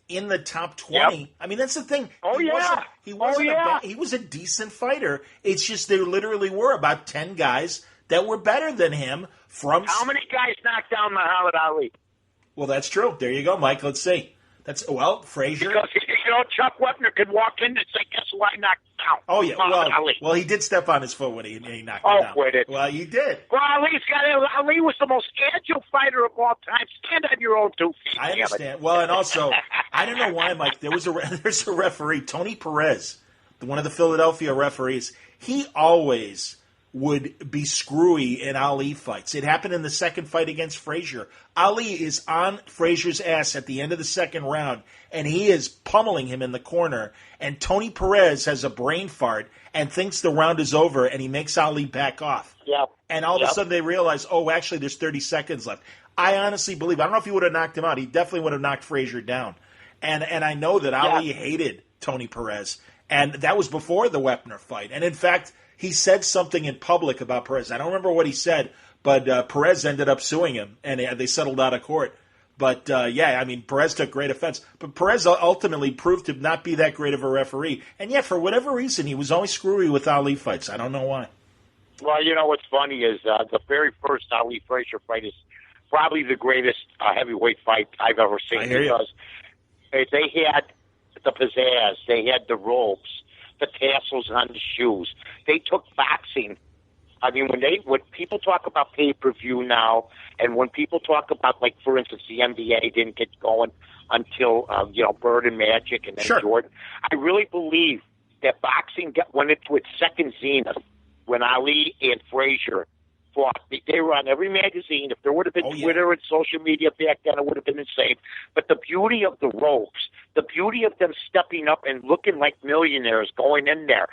in the top 20. Yep. I mean, that's the thing. He was a decent fighter. It's just there literally were about 10 guys that were better than him from...
How many guys knocked down Muhammad Ali?
Well, that's true. There you go, Mike. Let's see. Frazier.
Because, Chuck Wepner could walk in and say, guess what, I knocked him down.
Oh, yeah. Well, he did step on his foot when he knocked him down.
Quit it.
Well, he did.
Well, Ali was the most agile fighter of all time. Stand on your own 2 feet.
I understand. Well, and also, I don't know why, Mike, there's a referee, Tony Perez, one of the Philadelphia referees. He always would be screwy in Ali fights. It happened in the second fight against Frazier. Ali is on Frazier's ass at the end of the second round, and he is pummeling him in the corner. And Tony Perez has a brain fart and thinks the round is over, and he makes Ali back off.
Yep.
And all of a sudden they realize, actually there's 30 seconds left. I honestly believe, I don't know if he would have knocked him out. He definitely would have knocked Frazier down. And I know that Ali hated Tony Perez, and that was before the Wepner fight. And in fact, he said something in public about Perez. I don't remember what he said, but Perez ended up suing him, and they settled out of court. But, Perez took great offense. But Perez ultimately proved to not be that great of a referee. And yet, for whatever reason, he was always screwy with Ali fights. I don't know why.
Well, what's funny is the very first Ali Frazier fight is probably the greatest heavyweight fight I've ever seen.
I hear
because they had the pizzazz, they had the ropes, the tassels on the shoes. They took boxing. I mean, when people talk about pay-per-view now, and when people talk about, like, for instance, the NBA didn't get going until, Bird and Magic and then Jordan, I really believe that boxing went into its second zenith when Ali and Frazier fought. They were on every magazine. If there would have been Twitter and social media back then, it would have been the same. But the beauty of the ropes, the beauty of them stepping up and looking like millionaires going in there,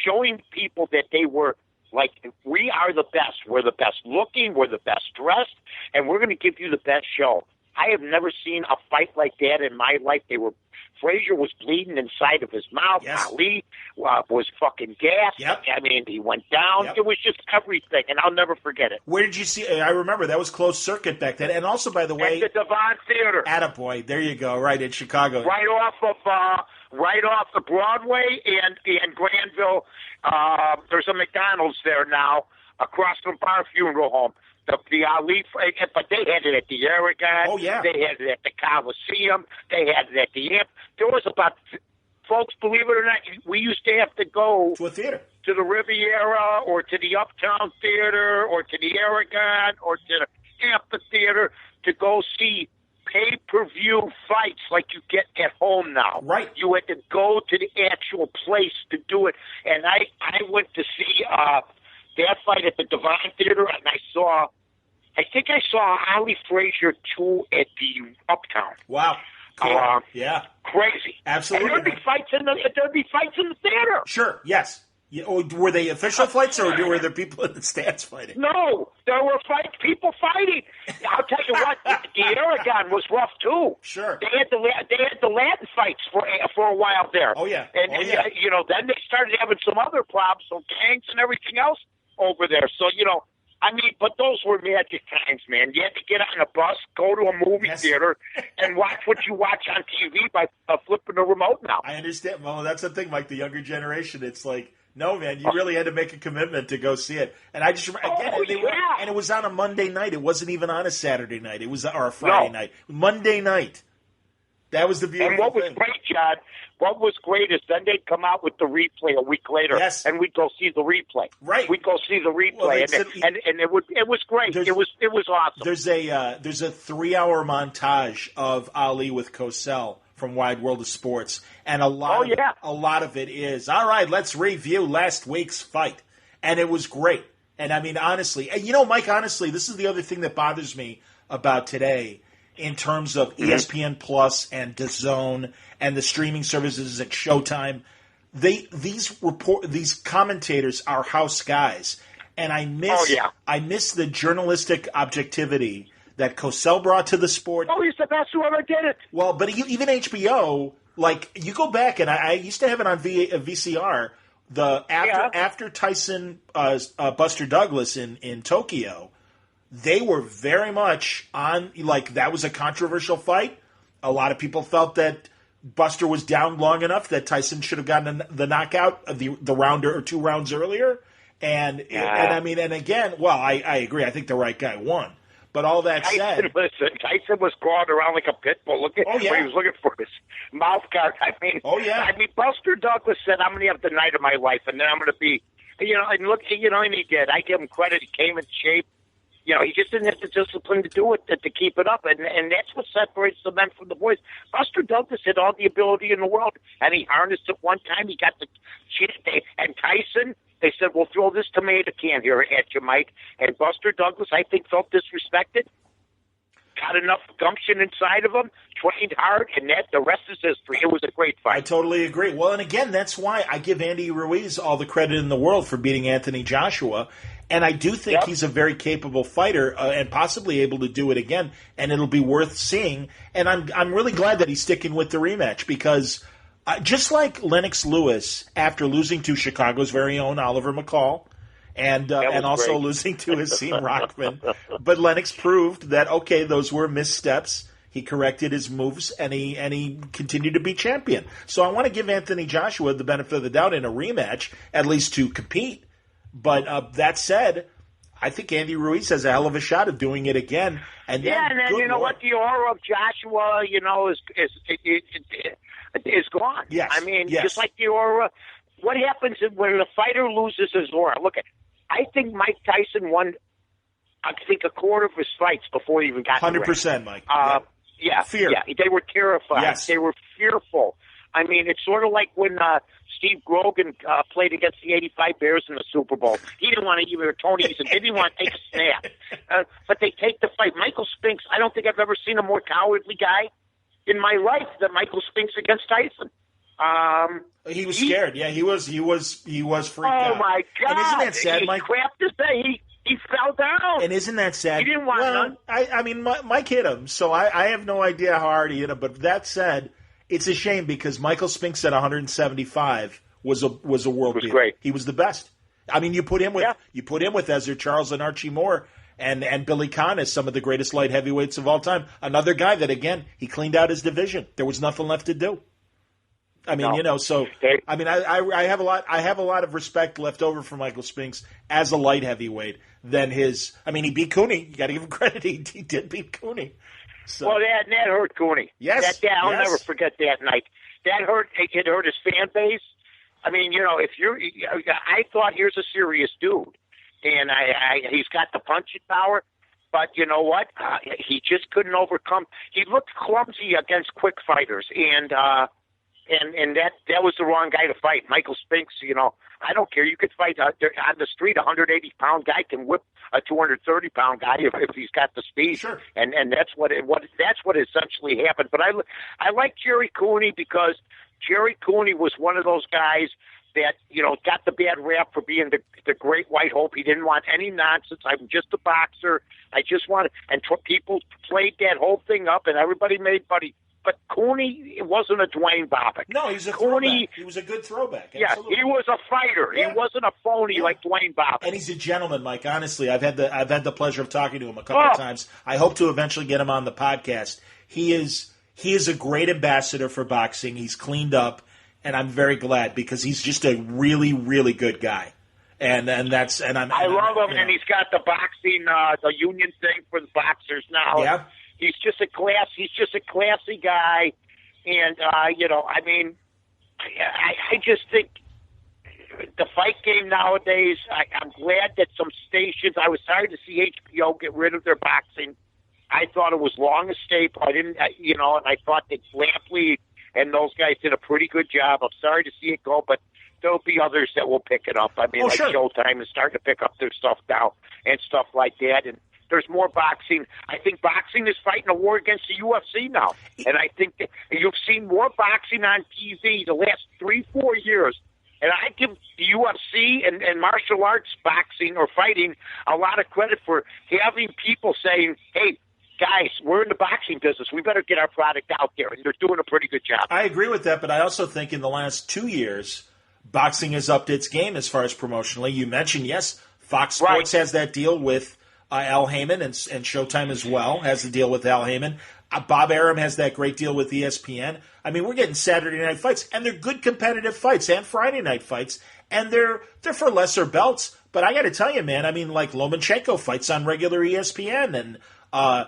showing people that they were like, we are the best. We're the best looking. We're the best dressed. And we're going to give you the best show. I have never seen a fight like that in my life. Frazier was bleeding inside of his mouth.
Yes.
Ali was fucking gassed.
Yep.
I mean, he went down.
Yep.
It was just everything, and I'll never forget it.
Where did you see? I remember that was closed circuit back then. And also, by the way,
at the Devon Theater.
Attaboy. There you go. Right in Chicago.
Right off the Broadway and Granville. There's a McDonald's there now across from Bar Funeral Home. The Ali, but they had it at the Aragon.
Oh, yeah.
They had it at the Coliseum. They had it at the Amp. There was about, folks, believe it or not, we used to have to go
to a theater,
to the Riviera or to the Uptown Theater or to the Aragon or to the Amphitheater to go see pay-per-view fights like you get at home now.
Right.
You had to go to the actual place to do it. And I went to see that fight at the Devon Theater, and I think I saw Ali Frazier 2 at the Uptown.
Wow. Cool. Yeah.
Crazy.
Absolutely.
And there'd be fights in the theater.
Sure. Yes. Yeah, were they official fights, or were there people in the stands fighting?
No, there were people fighting. I'll tell you what, the Aragon was rough too.
Sure.
They had the Latin fights for a while there.
Oh yeah.
And then they started having some other problems, some gangs and everything else over there. So but those were magic times, man. You had to get on a bus, go to a movie theater, and watch what you watch on TV by flipping the remote now.
I understand. Well, that's the thing, Mike. The younger generation, it's like, no, man, you really had to make a commitment to go see it. And I just and it was on a Monday night. It wasn't even on a Saturday night. It was or a Friday night. Monday night. That was the beautiful
And what was
thing.
great, John, what was great is then they'd come out with the replay a week later, and we'd go see the replay.
Right.
We'd go see the replay,
well,
and it was great. It was awesome.
There's a 3-hour montage of Ali with Cosell from Wide World of Sports, and a lot of it is, all right, let's review last week's fight. And it was great. And I mean, honestly, Mike, honestly, this is the other thing that bothers me about today in terms of ESPN Plus and DAZN and the streaming services like Showtime. These commentators are house guys, and I miss the journalistic objectivity that Cosell brought to the sport.
Oh, he's the best who ever did it.
Well, but even HBO, like, you go back, and I used to have it on VCR, after Tyson Buster Douglas in Tokyo. They were very much on, like, that was a controversial fight. A lot of people felt that Buster was down long enough that Tyson should have gotten the knockout of the round or 2 rounds earlier. And again, well, I agree. I think the right guy won. But all that said,
Tyson was crawling around like a pit bull. Look at
Oh, yeah.
when he was looking for his mouth guard.
Oh, yeah.
Buster Douglas said, "I'm going to have the night of my life, and then I'm going to be, and look, and he did. I give him credit. He came in shape. He just didn't have the discipline to do it, to keep it up, and that's what separates the men from the boys. Buster Douglas had all the ability in the world, and he harnessed it one time. He got the and Tyson. They said, "We'll throw this tomato can here at you, Mike." And Buster Douglas, I think, felt disrespected. Got enough gumption inside of him, trained hard, and the rest is history. It was a great fight.
I totally agree. Well, and again, that's why I give Andy Ruiz all the credit in the world for beating Anthony Joshua. And I do think he's a very capable fighter and possibly able to do it again, and it'll be worth seeing. And I'm really glad that he's sticking with the rematch because just like Lennox Lewis, after losing to Chicago's very own Oliver McCall, and also
great.
losing to Hasim Rockman, but Lennox proved that those were missteps. He corrected his moves, and he continued to be champion. So I want to give Anthony Joshua the benefit of the doubt in a rematch, at least to compete. But that said, I think Andy Ruiz has a hell of a shot of doing it again. And then,
and then what, the aura of Joshua, is gone.
Yes,
I mean,
yes.
just like the aura. What happens when a fighter loses his aura? I think Mike Tyson won, I think, a quarter of his fights before he even got
100%, Mike. Fear.
Yeah, they were terrified.
Yes.
They were fearful. I mean, it's sort of like when Steve Grogan played against the '85 Bears in the Super Bowl. He didn't want to even, or Tony Eason, they didn't want to take a snap. But they take the fight. Michael Spinks, I don't think I've ever seen a more cowardly guy in my life than Michael Spinks against Tyson.
He was scared. Yeah, he was freaked out.
Oh my God!
And isn't that sad, Mike?
He crapped his day. He fell down.
And isn't that sad?
He didn't want none.
I mean, Mike hit him, so I have no idea how hard he hit him. But that said, it's a shame because Michael Spinks at 175 was a world beater.
Great.
He was the best. I mean, you put him with Ezra Charles and Archie Moore and Billy Conn as some of the greatest light heavyweights of all time. Another guy that, again, he cleaned out his division. There was nothing left to do. I mean, I have a lot of respect left over for Michael Spinks as a light heavyweight than his. I mean, he beat Cooney. You got to give him credit. He did beat Cooney. So.
Well, that hurt Cooney.
Yes,
I'll never forget that night. That hurt. It hurt his fan base. I mean, I thought here's a serious dude, and he's got the punching power. But you know what? He just couldn't overcome. He looked clumsy against quick fighters, and that was the wrong guy to fight. Michael Spinks, I don't care. You could fight on the street. A 180-pound guy can whip a 230-pound guy if he's got the speed.
Sure.
And that's what essentially happened. But I like Jerry Cooney because Jerry Cooney was one of those guys that got the bad rap for being the great white hope. He didn't want any nonsense. I'm just a boxer. I just want and people played that whole thing up, and everybody made buddy. But Cooney wasn't a Dwayne Bobbitt.
No, he was a throwback. He was a good throwback. Absolutely.
Yeah, he was a fighter. Yeah. He wasn't a phony like Dwayne Bobbitt.
And he's a gentleman, Mike. Honestly, I've had the pleasure of talking to him a couple of times. I hope to eventually get him on the podcast. He is a great ambassador for boxing. He's cleaned up, and I'm very glad because he's just a really, really good guy. I love
him, and he's got the boxing, the union thing for the boxers now.
Yeah.
He's just a classy guy, and I just think the fight game nowadays. I'm glad that some stations. I was sorry to see HBO get rid of their boxing. I thought it was long a staple. And I thought that Lampley and those guys did a pretty good job. I'm sorry to see it go, but there'll be others that will pick it up. I mean,
sure.
Showtime is starting to pick up their stuff now and stuff like that, and. There's more boxing. I think boxing is fighting a war against the UFC now. And I think that you've seen more boxing on TV the last 3-4 years. And I give the UFC and martial arts boxing or fighting a lot of credit for having people saying, hey, guys, we're in the boxing business. We better get our product out there. And they're doing a pretty good job.
I agree with that, but I also think in the last 2 years, boxing has upped its game as far as promotionally. You mentioned, yes, Fox Sports has that deal with Al Heyman and Showtime as well has the deal with Al Heyman. Bob Arum has that great deal with ESPN. I mean, we're getting Saturday night fights, and they're good competitive fights, and Friday night fights, and they're for lesser belts. But I got to tell you, man, I mean, like Lomachenko fights on regular ESPN, and
Yeah.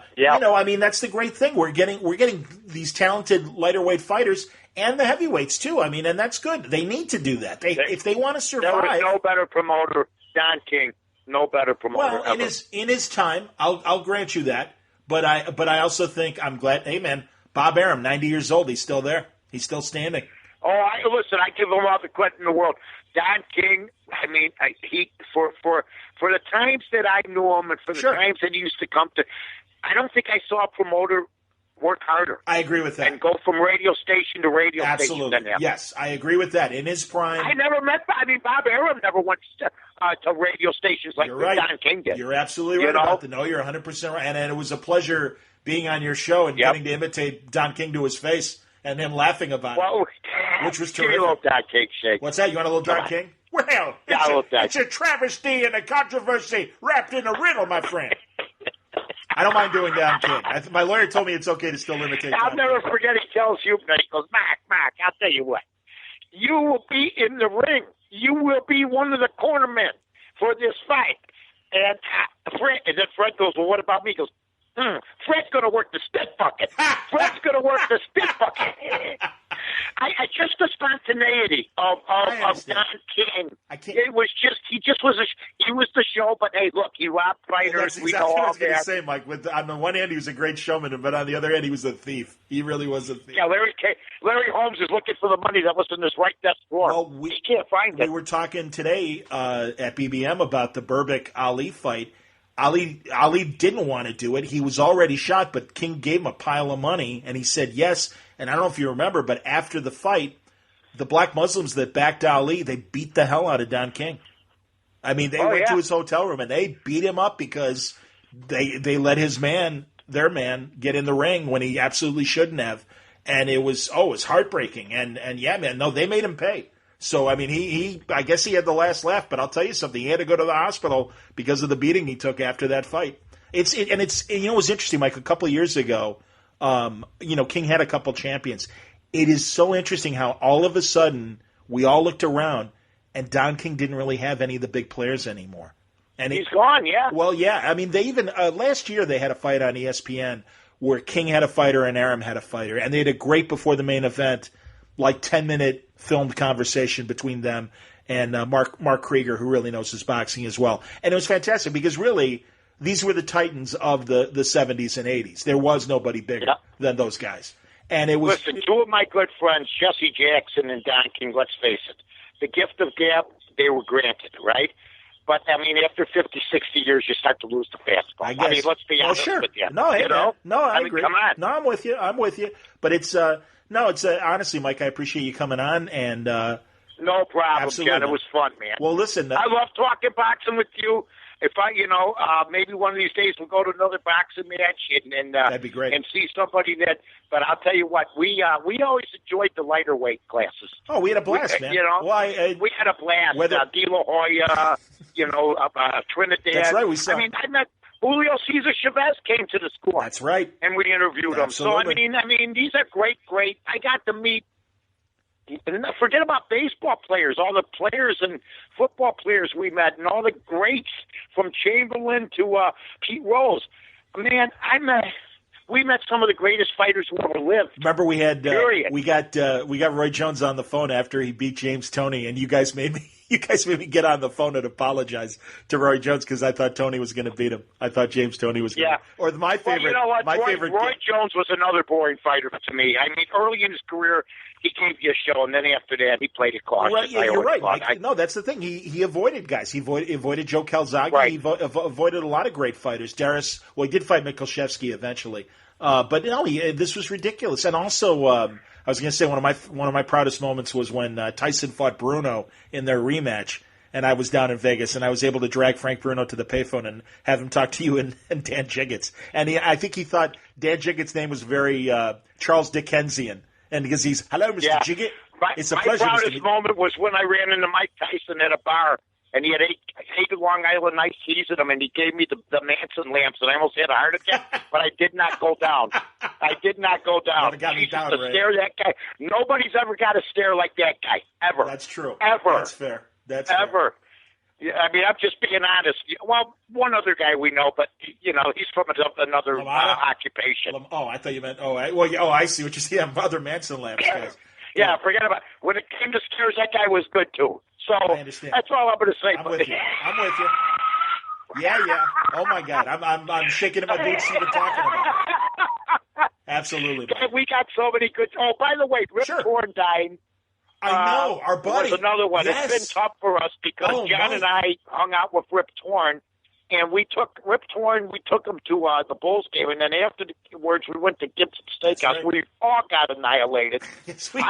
I mean, that's the great thing. We're getting these talented lighter weight fighters and the heavyweights too. I mean, and that's good. They need to do that. If they want to survive.
There was no better promoter, Don King. No better promoter.
Well,
ever.
in his time, I'll grant you that. But I also think I'm glad. Hey, man, Bob Arum, 90 years old, he's still there. He's still standing.
Oh, listen, I give him all the credit in the world. Don King, I mean, he for the times that I knew him and for the times that he used to come to, I don't think I saw a promoter work harder.
I agree with that.
And go from radio station to radio
Absolutely.
station. Absolutely.
Yes, I agree with that. In his prime.
I never met, Bob Arum never went to radio stations like Don King did.
You're absolutely right about that. No, you're 100% right. And it was a pleasure being on your show and getting to imitate Don King to his face and him laughing about it, which was terrific.
Give me a little Don King shake.
What's that? You want a little Don King? Well, it's a travesty and a controversy wrapped in a riddle, my friend. I don't mind doing Don King. My lawyer told me it's okay to still imitate Don King.
I'll never forget he tells you, he goes, Mark, I'll tell you what. You will be in the ring. You will be one of the cornermen for this fight. And Fred goes, well, what about me? He goes, Fred's going to work the spit bucket. Fred's going to work the spit bucket. I just the spontaneity of Don King. It was just he was the show. But hey, look, he robbed fighters.
That's exactly what I was going to say, Mike. On the one hand, he was a great showman, but on the other hand, he was a thief. He really was a thief.
Yeah, Larry Holmes is looking for the money that was in his right desk drawer. Well, he can't find it.
We were talking today at BBM about the Berbick Ali fight. Ali didn't want to do it. He was already shot, but King gave him a pile of money, and he said yes. And I don't know if you remember, but after the fight, the black Muslims that backed Ali, they beat the hell out of Don King. I mean, they went to his hotel room, and they beat him up because they let their man, get in the ring when he absolutely shouldn't have. And it was heartbreaking. And yeah, man, no, they made him pay. So, I mean, I guess he had the last laugh, but I'll tell you something. He had to go to the hospital because of the beating he took after that fight. It was interesting, Mike, a couple of years ago, King had a couple champions. It is so interesting how all of a sudden we all looked around and Don King didn't really have any of the big players anymore. And
he's gone, yeah.
Well, yeah. I mean, they even, last year they had a fight on ESPN where King had a fighter and Arum had a fighter. And they had a great before the main event, like 10-minute filmed conversation between them and Mark Krieger, who really knows his boxing as well. And it was fantastic because really these were the titans of the 70s and 80s. There was nobody bigger than those guys. And it was.
Listen, two of my good friends, Jesse Jackson and Don King, let's face it, the gift of gab, they were granted, right? But, I mean, after 50, 60 years, you start to lose the fastball. I mean, let's be honest with you.
No, hey, no, I agree.
Come on.
No, I'm with you. But it's honestly, Mike, I appreciate you coming on. And
no problem, John. It was fun, man.
Well, listen.
I love talking boxing with you. If maybe one of these days we'll go to another boxing match and
that'd be great.
And see somebody that. But I'll tell you what, we always enjoyed the lighter weight classes.
Oh, we had a blast, man.
We had a blast. De La Hoya, Trinidad.
That's right. We saw.
I mean, I met Julio Cesar Chavez came to the school.
That's right.
And we interviewed him. So I mean, these are great. I got to meet. And forget about baseball players, all the players and football players we met, and all the greats from Chamberlain to Pete Rose. Man, we met some of the greatest fighters who ever lived.
Remember, we had we got Roy Jones on the phone after he beat James Toney, and you guys made me get on the phone and apologize to Roy Jones because I thought Toney was going to beat him. I thought James Toney was going to. Or my favorite. Well, you know what? Roy
Jones was another boring fighter to me. I mean, early in his career, he gave you a show, and then after that, he played it cautious.
Right, yeah, you're right, Mike. No, that's the thing. He avoided guys. He avoided Joe Calzaghe. Right. He avoided a lot of great fighters. He did fight Mikolashevsky eventually. But no, this was ridiculous. And also, I was going to say one of my proudest moments was when Tyson fought Bruno in their rematch, and I was down in Vegas, and I was able to drag Frank Bruno to the payphone and have him talk to you and Dan Jiggets. And I think he thought Dan Jiggets' name was very Charles Dickensian, and because he's hello, Mr. Jiggett. It's a pleasure.
My proudest moment was when I ran into Mike Tyson at a bar. And he had eight Long Island iced teas in him, and he gave me the Manson lamps, and I almost had a heart attack, but I did not go down.
Got
to stare that guy. Nobody's ever got a stare like that guy, ever.
That's true.
Ever.
That's fair.
Ever. Yeah, I mean, I'm just being honest. Well, one other guy we know, but he's from another occupation.
I thought you meant. I see what you see. I'm other Manson lamps guys.
Yeah, forget about it. When it came to stairs, that guy was good too. So
I understand.
That's all I'm going to say.
I'm with you. Yeah. Oh my God, I'm shaking in my boots even talking about it. Absolutely.
We got so many good. Oh, by the way, Rip Torn died.
I know, our buddy.
Was another one.
Yes.
It's been tough for us because John and I hung out with Rip Torn, and we took Rip Torn. We took him to the Bulls game, and then afterwards we went to Gibson Steakhouse. Right. We all got annihilated.
Yes,
we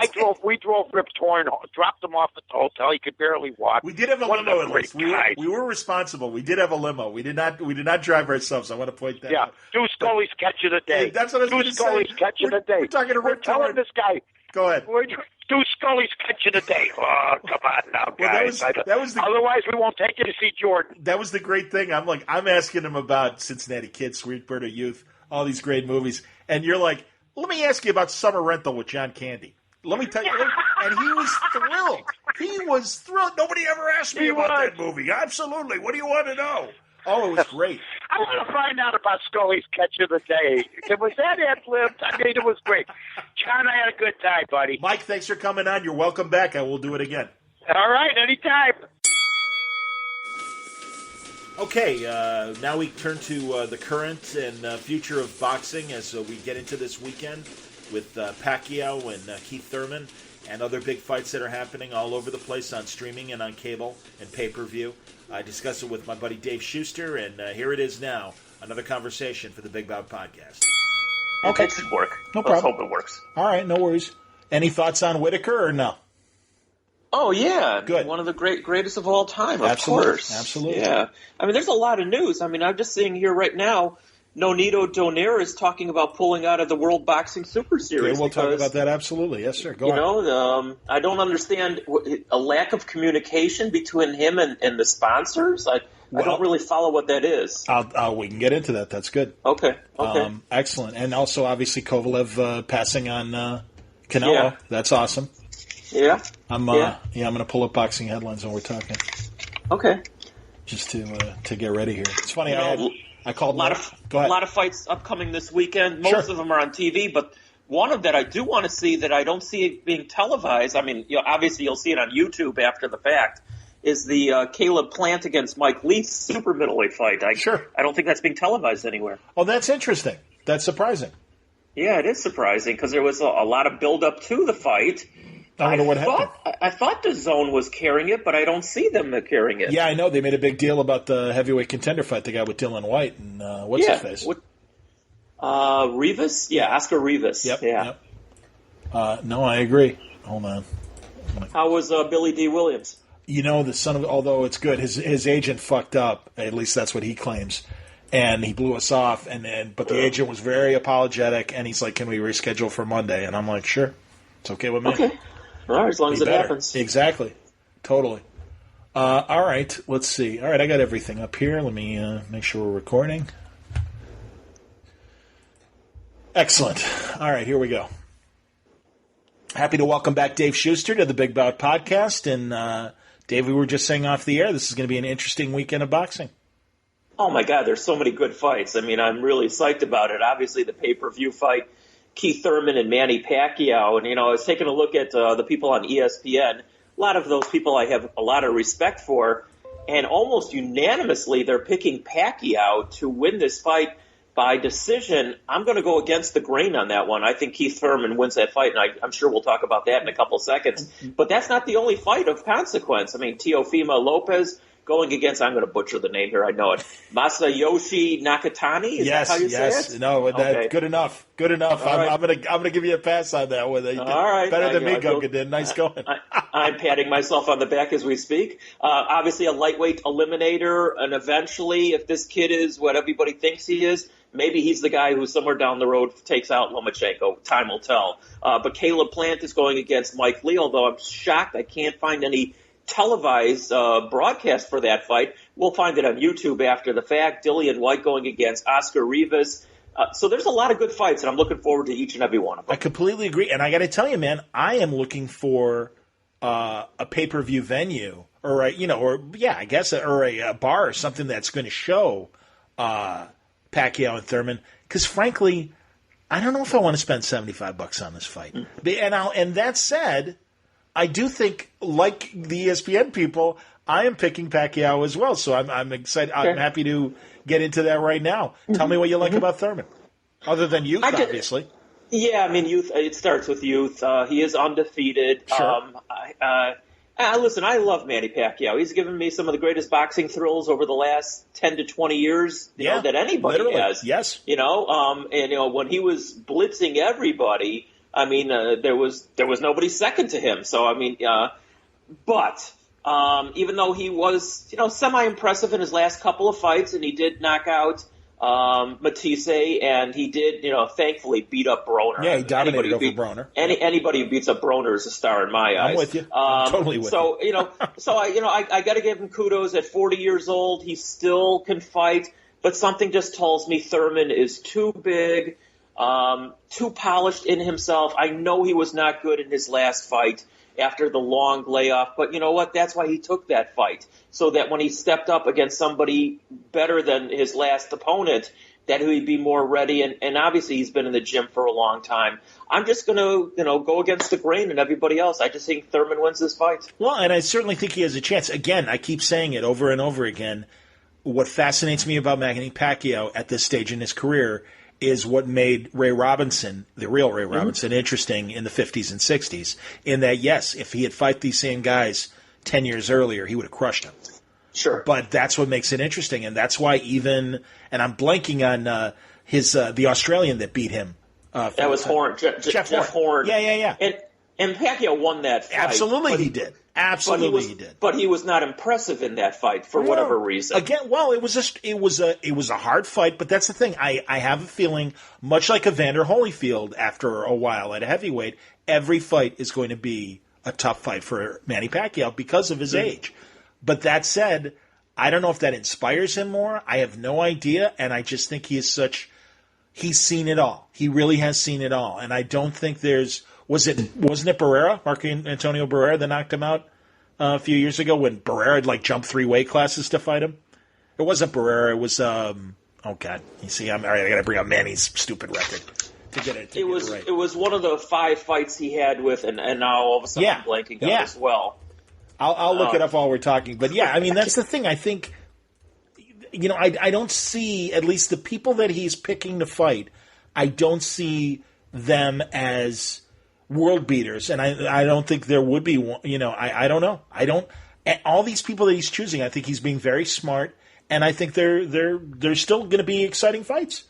drove Rip Torn, dropped him off at the hotel. He could barely walk.
We did have a limo at least. We were responsible. We did have a limo. We did not drive ourselves. I want to point that out.
Do Scully's catch of the day.
Hey, that's what I was going to say.
Scully's catch of the day.
We're talking to Rip Torn.
Telling this guy.
Go ahead.
Do Scully's catch of the day. Oh, come on now, guys. Otherwise, we won't take you to see Jordan.
That was the great thing. I'm asking him about Cincinnati Kid, Sweet Bird of Youth, all these great movies. And you're like, let me ask you about Summer Rental with John Candy. Let me tell you. And he was thrilled. He was thrilled. Nobody ever asked me about that movie. Absolutely. What do you want to know? Oh, it was great.
I want to find out about Scully's catch of the day. Was that ad-libbed? I mean, it was great. John, I had a good time, buddy.
Mike, thanks for coming on. You're welcome back. I will do it again.
All right, anytime.
Okay, now we turn to the current and future of boxing as we get into this weekend with Pacquiao and Keith Thurman and other big fights that are happening all over the place on streaming and on cable and pay-per-view. I discussed it with my buddy Dave Schuster, and here it is now, another conversation for the Big Bout Podcast.
Okay. It should work.
No problem.
Let's hope it works.
All right, no worries. Any thoughts on Whitaker or no?
Oh, yeah.
Good.
One of the greatest of all time, of course.
Absolutely.
Yeah. I mean, there's a lot of news. I mean, I'm just seeing here right now, Nonito Donaire is talking about pulling out of the World Boxing Super Series.
Okay, we'll talk about that, absolutely. Yes, sir. Go on.
I don't understand a lack of communication between him and the sponsors. I don't really follow what that is.
We can get into that. That's good.
Okay.
Excellent. And also, obviously, Kovalev passing on Canelo. Yeah. That's awesome.
Yeah.
I'm going to pull up boxing headlines when we're talking.
Okay.
Just to get ready here. It's funny. I called
a lot of fights upcoming this weekend. Most of them are on TV, but one of that I do want to see that I don't see it being televised. I mean, obviously you'll see it on YouTube after the fact. Is the Caleb Plant against Mike Lee super middleweight fight? I don't think that's being televised anywhere.
Oh, that's interesting. That's surprising.
Yeah, it is surprising because there was a lot of build up to the fight.
I wonder what happened.
I thought the Zone was carrying it, but I don't see them carrying it.
Yeah, I know. They made a big deal about the heavyweight contender fight they got with Dylan White and what's his face?
Rivas? Yeah, Oscar Rivas.
Yep.
Yeah.
Yep. No, I agree. Hold on.
How was Billy D. Williams?
The son of, although it's good, his agent fucked up. At least that's what he claims. And he blew us off. But the agent was very apologetic, and he's like, "Can we reschedule for Monday?" And I'm like, "Sure, it's okay with me."
Okay. All right, as long as it happens.
Exactly. Totally. All right, let's see. All right, I got everything up here. Let me make sure we're recording. Excellent. All right, here we go. Happy to welcome back Dave Schuster to the Big Bout Podcast. And, Dave, we were just saying off the air, this is going to be an interesting weekend of boxing.
Oh, my God, there's so many good fights. I mean, I'm really psyched about it. Obviously, the pay-per-view fight, Keith Thurman and Manny Pacquiao. And, I was taking a look at the people on ESPN. A lot of those people I have a lot of respect for. And almost unanimously, they're picking Pacquiao to win this fight by decision. I'm going to go against the grain on that one. I think Keith Thurman wins that fight, and I'm sure we'll talk about that in a couple seconds. But that's not the only fight of consequence. I mean, Teofimo Lopez going against, I'm going to butcher the name here, I know it, Masayoshi Nakatani? Is that how you say it?
No, okay. Good enough. Good enough. Right. I'm gonna give you a pass on that one.
All right.
Better than me, Gunga did. Nice going.
I'm patting myself on the back as we speak. Obviously a lightweight eliminator, and eventually, if this kid is what everybody thinks he is, maybe he's the guy who somewhere down the road takes out Lomachenko. Time will tell. But Caleb Plant is going against Mike Lee, although I'm shocked I can't find any televised broadcast for that fight. We'll find it on YouTube after the fact. Dillian White going against Oscar Rivas. So there's a lot of good fights, and I'm looking forward to each and every one of them.
I completely agree. And I got to tell you, man, I am looking for a pay-per-view venue or I guess, or a bar or something that's going to show Pacquiao and Thurman. Because frankly, I don't know if I want to spend $75 on this fight. And that said, I do think, like the ESPN people, I am picking Pacquiao as well. So I'm excited. Okay. I'm happy to get into that right now. Tell me what you like about Thurman, other than youth, obviously.
Yeah, I mean, youth. It starts with youth. He is undefeated.
Sure.
Listen, I love Manny Pacquiao. He's given me some of the greatest boxing thrills over the last 10 to 20 years, that anybody has.
Yes.
When he was blitzing everybody, I mean, there was nobody second to him. So, I mean, but even though he was, semi-impressive in his last couple of fights, and he did knock out Matisse, and he did, thankfully beat up Broner.
Yeah, he dominated over Broner.
Anybody who beats up Broner is a star in my eyes.
I'm with you. I'm totally with you.
I got to give him kudos. At 40 years old, he still can fight, but something just tells me Thurman is too big, too polished in himself. I know he was not good in his last fight after the long layoff, but you know what? That's why he took that fight, so that when he stepped up against somebody better than his last opponent, that he'd be more ready. And obviously he's been in the gym for a long time. I'm just going to, go against the grain and everybody else. I just think Thurman wins this fight.
Well, and I certainly think he has a chance. Again, I keep saying it over and over again. What fascinates me about Manny Pacquiao at this stage in his career is what made Ray Robinson, the real Ray Robinson, interesting in the 50s and 60s, in that, yes, if he had fought these same guys 10 years earlier, he would have crushed them.
Sure.
But that's what makes it interesting, and that's why and I'm blanking on the Australian that beat him.
That was Horn. Jeff Horn.
Yeah.
And Pacquiao won that fight.
Absolutely he did. Absolutely he did.
But he was not impressive in that fight for whatever reason.
Again, well, it was a hard fight, but that's the thing. I have a feeling, much like Evander Holyfield after a while at a heavyweight, every fight is going to be a tough fight for Manny Pacquiao because of his age. But that said, I don't know if that inspires him more. I have no idea, and I just think he's seen it all. He really has seen it all, and I don't think wasn't it Barrera, Marco Antonio Barrera, that knocked him out a few years ago when Barrera had jumped 3 weight classes to fight him? It wasn't Barrera. It was oh God. You see, I got to bring up Manny's stupid record to get it.
It was one of the 5 fights he had with, and now all of a sudden I'm blanking out as well.
I'll look it up while we're talking. But yeah, I mean, that's the thing. I think, I don't see, at least the people that he's picking to fight, I don't see them as world beaters. And I don't think there would be one, I don't know. All these people that he's choosing, I think he's being very smart. And I think they're still going to be exciting fights.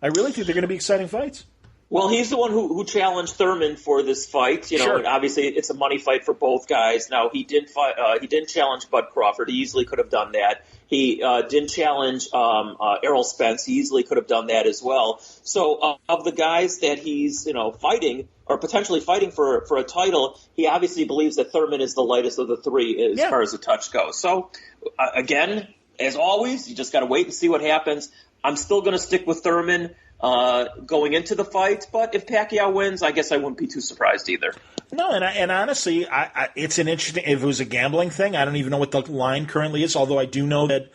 I really think they're going to be exciting fights.
Well, he's the one who challenged Thurman for this fight.
Sure.
Obviously it's a money fight for both guys. Now he didn't challenge Bud Crawford. He easily could have done that. He didn't challenge Errol Spence. He easily could have done that as well. So of the guys that he's fighting or potentially fighting for a title, he obviously believes that Thurman is the lightest of the 3 as far as the touch goes. So again, as always, you just got to wait and see what happens. I'm still going to stick with Thurman going into the fight, but if Pacquiao wins, I guess I wouldn't be too surprised either.
No, and honestly, it's an interesting. If it was a gambling thing, I don't even know what the line currently is. Although I do know that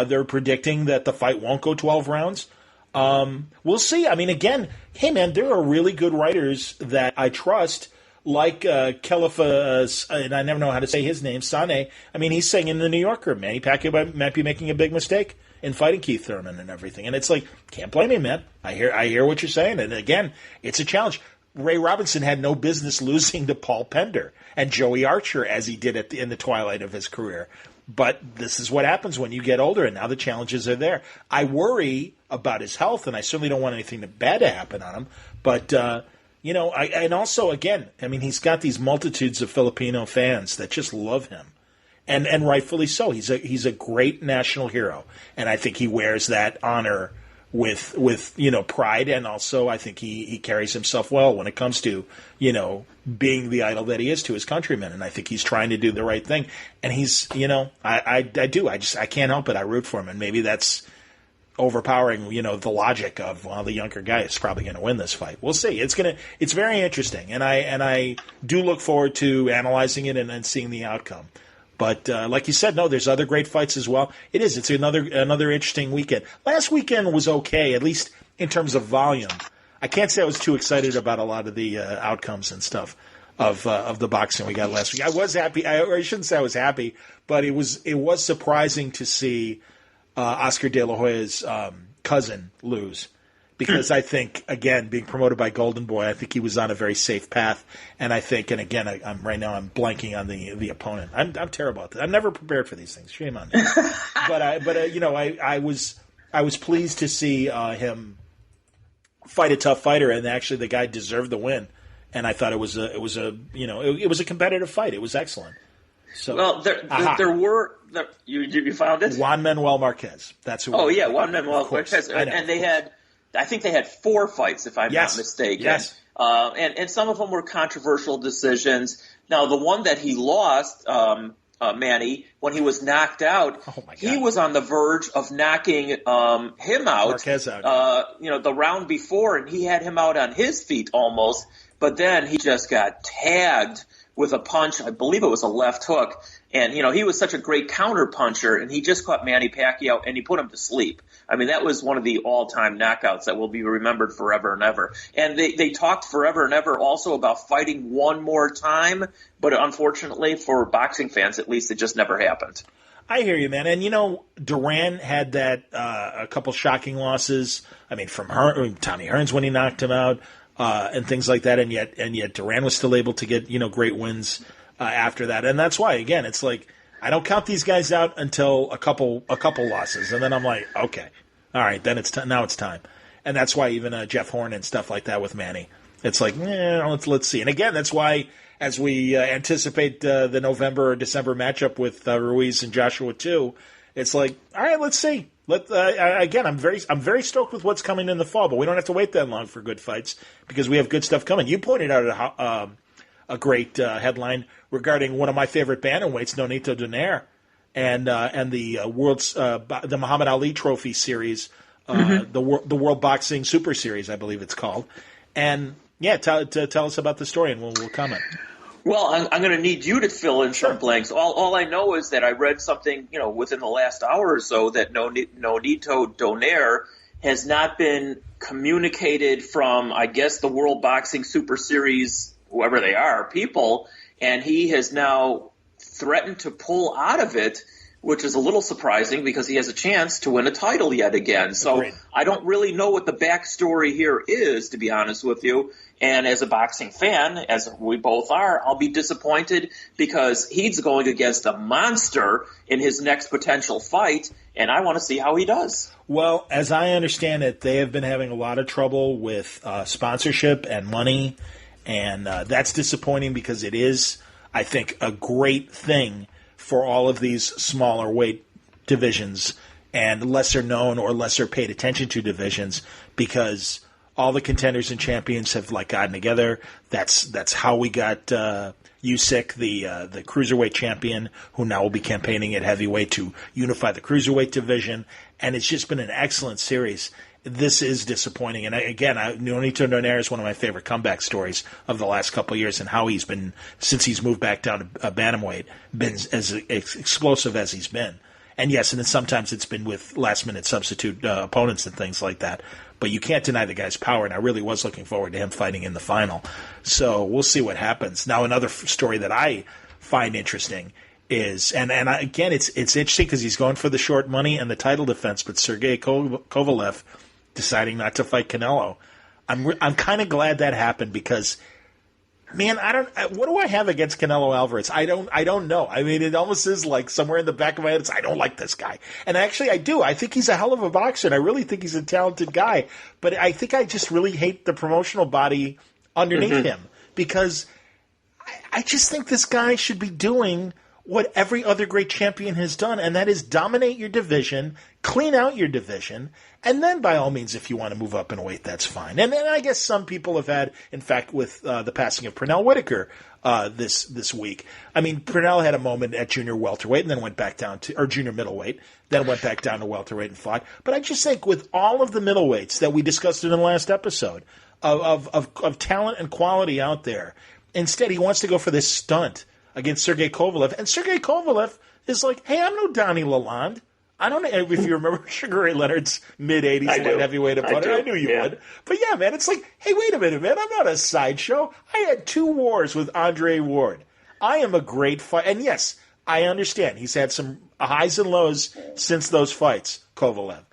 they're predicting that the fight won't go 12 rounds. We'll see. I mean, again, hey man, there are really good writers that I trust, like Khalifa, and I never know how to say his name, Sane. I mean, he's saying in the New Yorker, Manny Pacquiao might be making a big mistake in fighting Keith Thurman and everything. And it's like, can't blame him, man. I hear what you're saying. And again, it's a challenge. Ray Robinson had no business losing to Paul Pender and Joey Archer as he did in the twilight of his career. But this is what happens when you get older, and now the challenges are there. I worry about his health, and I certainly don't want anything bad to happen on him. But, and also, again, I mean, he's got these multitudes of Filipino fans that just love him. And rightfully so. He's a great national hero, and I think he wears that honor with pride, and also I think he carries himself well when it comes to being the idol that he is to his countrymen, and I think he's trying to do the right thing. And he's I can't help it. I root for him, and maybe that's overpowering the logic of the younger guy is probably going to win this fight. We'll see. It's very interesting, and I do look forward to analyzing it and seeing the outcome. But like you said, no, there's other great fights as well. It is. It's another interesting weekend. Last weekend was okay, at least in terms of volume. I can't say I was too excited about a lot of the outcomes and stuff of the boxing we got last week. I was happy. I shouldn't say I was happy, but it was surprising to see Oscar De La Hoya's cousin lose. Because I think, again, being promoted by Golden Boy, I think he was on a very safe path. And I think, and again, I'm blanking on the opponent. I'm terrible at this. I'm never prepared for these things. Shame on me. but I was pleased to see him fight a tough fighter, and actually the guy deserved the win. And I thought it was a competitive fight. It was excellent. So,
well, there were you found it?
Juan Manuel Marquez. That's who.
Oh yeah, Juan Manuel Marquez, and they had. I think they had 4 fights, if I'm not mistaken.
Yes.
And some of them were controversial decisions. Now, the one that he lost, Manny, when he was knocked out, he was on the verge of knocking him out.
Marquez out.
The round before, and he had him out on his feet almost. But then he just got tagged with a punch. I believe it was a left hook. And, he was such a great counter puncher, and he just caught Manny Pacquiao, and he put him to sleep. I mean, that was one of the all-time knockouts that will be remembered forever and ever. And they talked forever and ever also about fighting one more time, but unfortunately for boxing fans, at least, it just never happened.
I hear you, man. And, Duran had that a couple shocking losses. I mean, from Tommy Hearns when he knocked him out and things like that, and yet Duran was still able to get, great wins after that. And that's why, again, it's like, I don't count these guys out until a couple losses, and then I'm like, okay, all right, then now it's time, and that's why even Jeff Horn and stuff like that with Manny, it's like, let's see. And again, that's why as we anticipate the November or December matchup with Ruiz and Joshua too, it's like, all right, let's see. Again, I'm very stoked with what's coming in the fall, but we don't have to wait that long for good fights because we have good stuff coming. You pointed out a great headline regarding one of my favorite bantamweights, Nonito Donaire, and the the Muhammad Ali Trophy Series, the World Boxing Super Series, I believe it's called. And yeah, tell us about the story, and we'll comment.
Well, I'm going to need you to fill in some blanks. All I know is that I read something, within the last hour or so that Nonito Donaire has not been communicated from, I guess, the World Boxing Super Series, whoever they are, people, and he has now threatened to pull out of it, which is a little surprising because he has a chance to win a title yet again. So
Agreed.
I don't really know what the backstory here is, to be honest with you. And as a boxing fan, as we both are, I'll be disappointed because he's going against a monster in his next potential fight, and I want to see how he does.
Well, as I understand it, they have been having a lot of trouble with sponsorship and money. And that's disappointing because it is, I think, a great thing for all of these smaller weight divisions and lesser known or lesser paid attention to divisions because all the contenders and champions have gotten together. That's how we got Usyk, the cruiserweight champion, who now will be campaigning at heavyweight to unify the cruiserweight division. And it's just been an excellent series. This is disappointing. And again, Nonito Donaire is one of my favorite comeback stories of the last couple of years and how he's been, since he's moved back down to bantamweight, been as explosive as he's been. And yes, and then sometimes it's been with last-minute substitute opponents and things like that. But you can't deny the guy's power, and I really was looking forward to him fighting in the final. So we'll see what happens. Now, another story that I find interesting is, again, it's interesting because he's going for the short money and the title defense, but Sergey Kovalev deciding not to fight Canelo. I'm kind of glad that happened because, man, what do I have against Canelo Alvarez? I don't know. I mean, it almost is like somewhere in the back of my head, I don't like this guy. And actually I do. I think he's a hell of a boxer, and I really think he's a talented guy. But I think I just really hate the promotional body underneath him because I just think this guy should be doing what every other great champion has done, and that is dominate your division, clean out your division, and then by all means, if you want to move up in weight, that's fine. And then I guess some people have had, in fact, with the passing of Pernell Whitaker this week. I mean, Pernell had a moment at junior welterweight and then went back down to, or junior middleweight, then went back down to welterweight and fought. But I just think with all of the middleweights that we discussed in the last episode of talent and quality out there, instead he wants to go for this stunt against Sergey Kovalev. And Sergey Kovalev is like, hey, I'm no Donnie Lalonde. I don't know if you remember Sugar Ray Leonard's mid-'80s light heavyweight opponent. I knew you would. But yeah, man, it's like, hey, wait a minute, man. I'm not a sideshow. I had 2 wars with Andre Ward. I am a great fighter. And yes, I understand. He's had some highs and lows since those fights, Kovalev.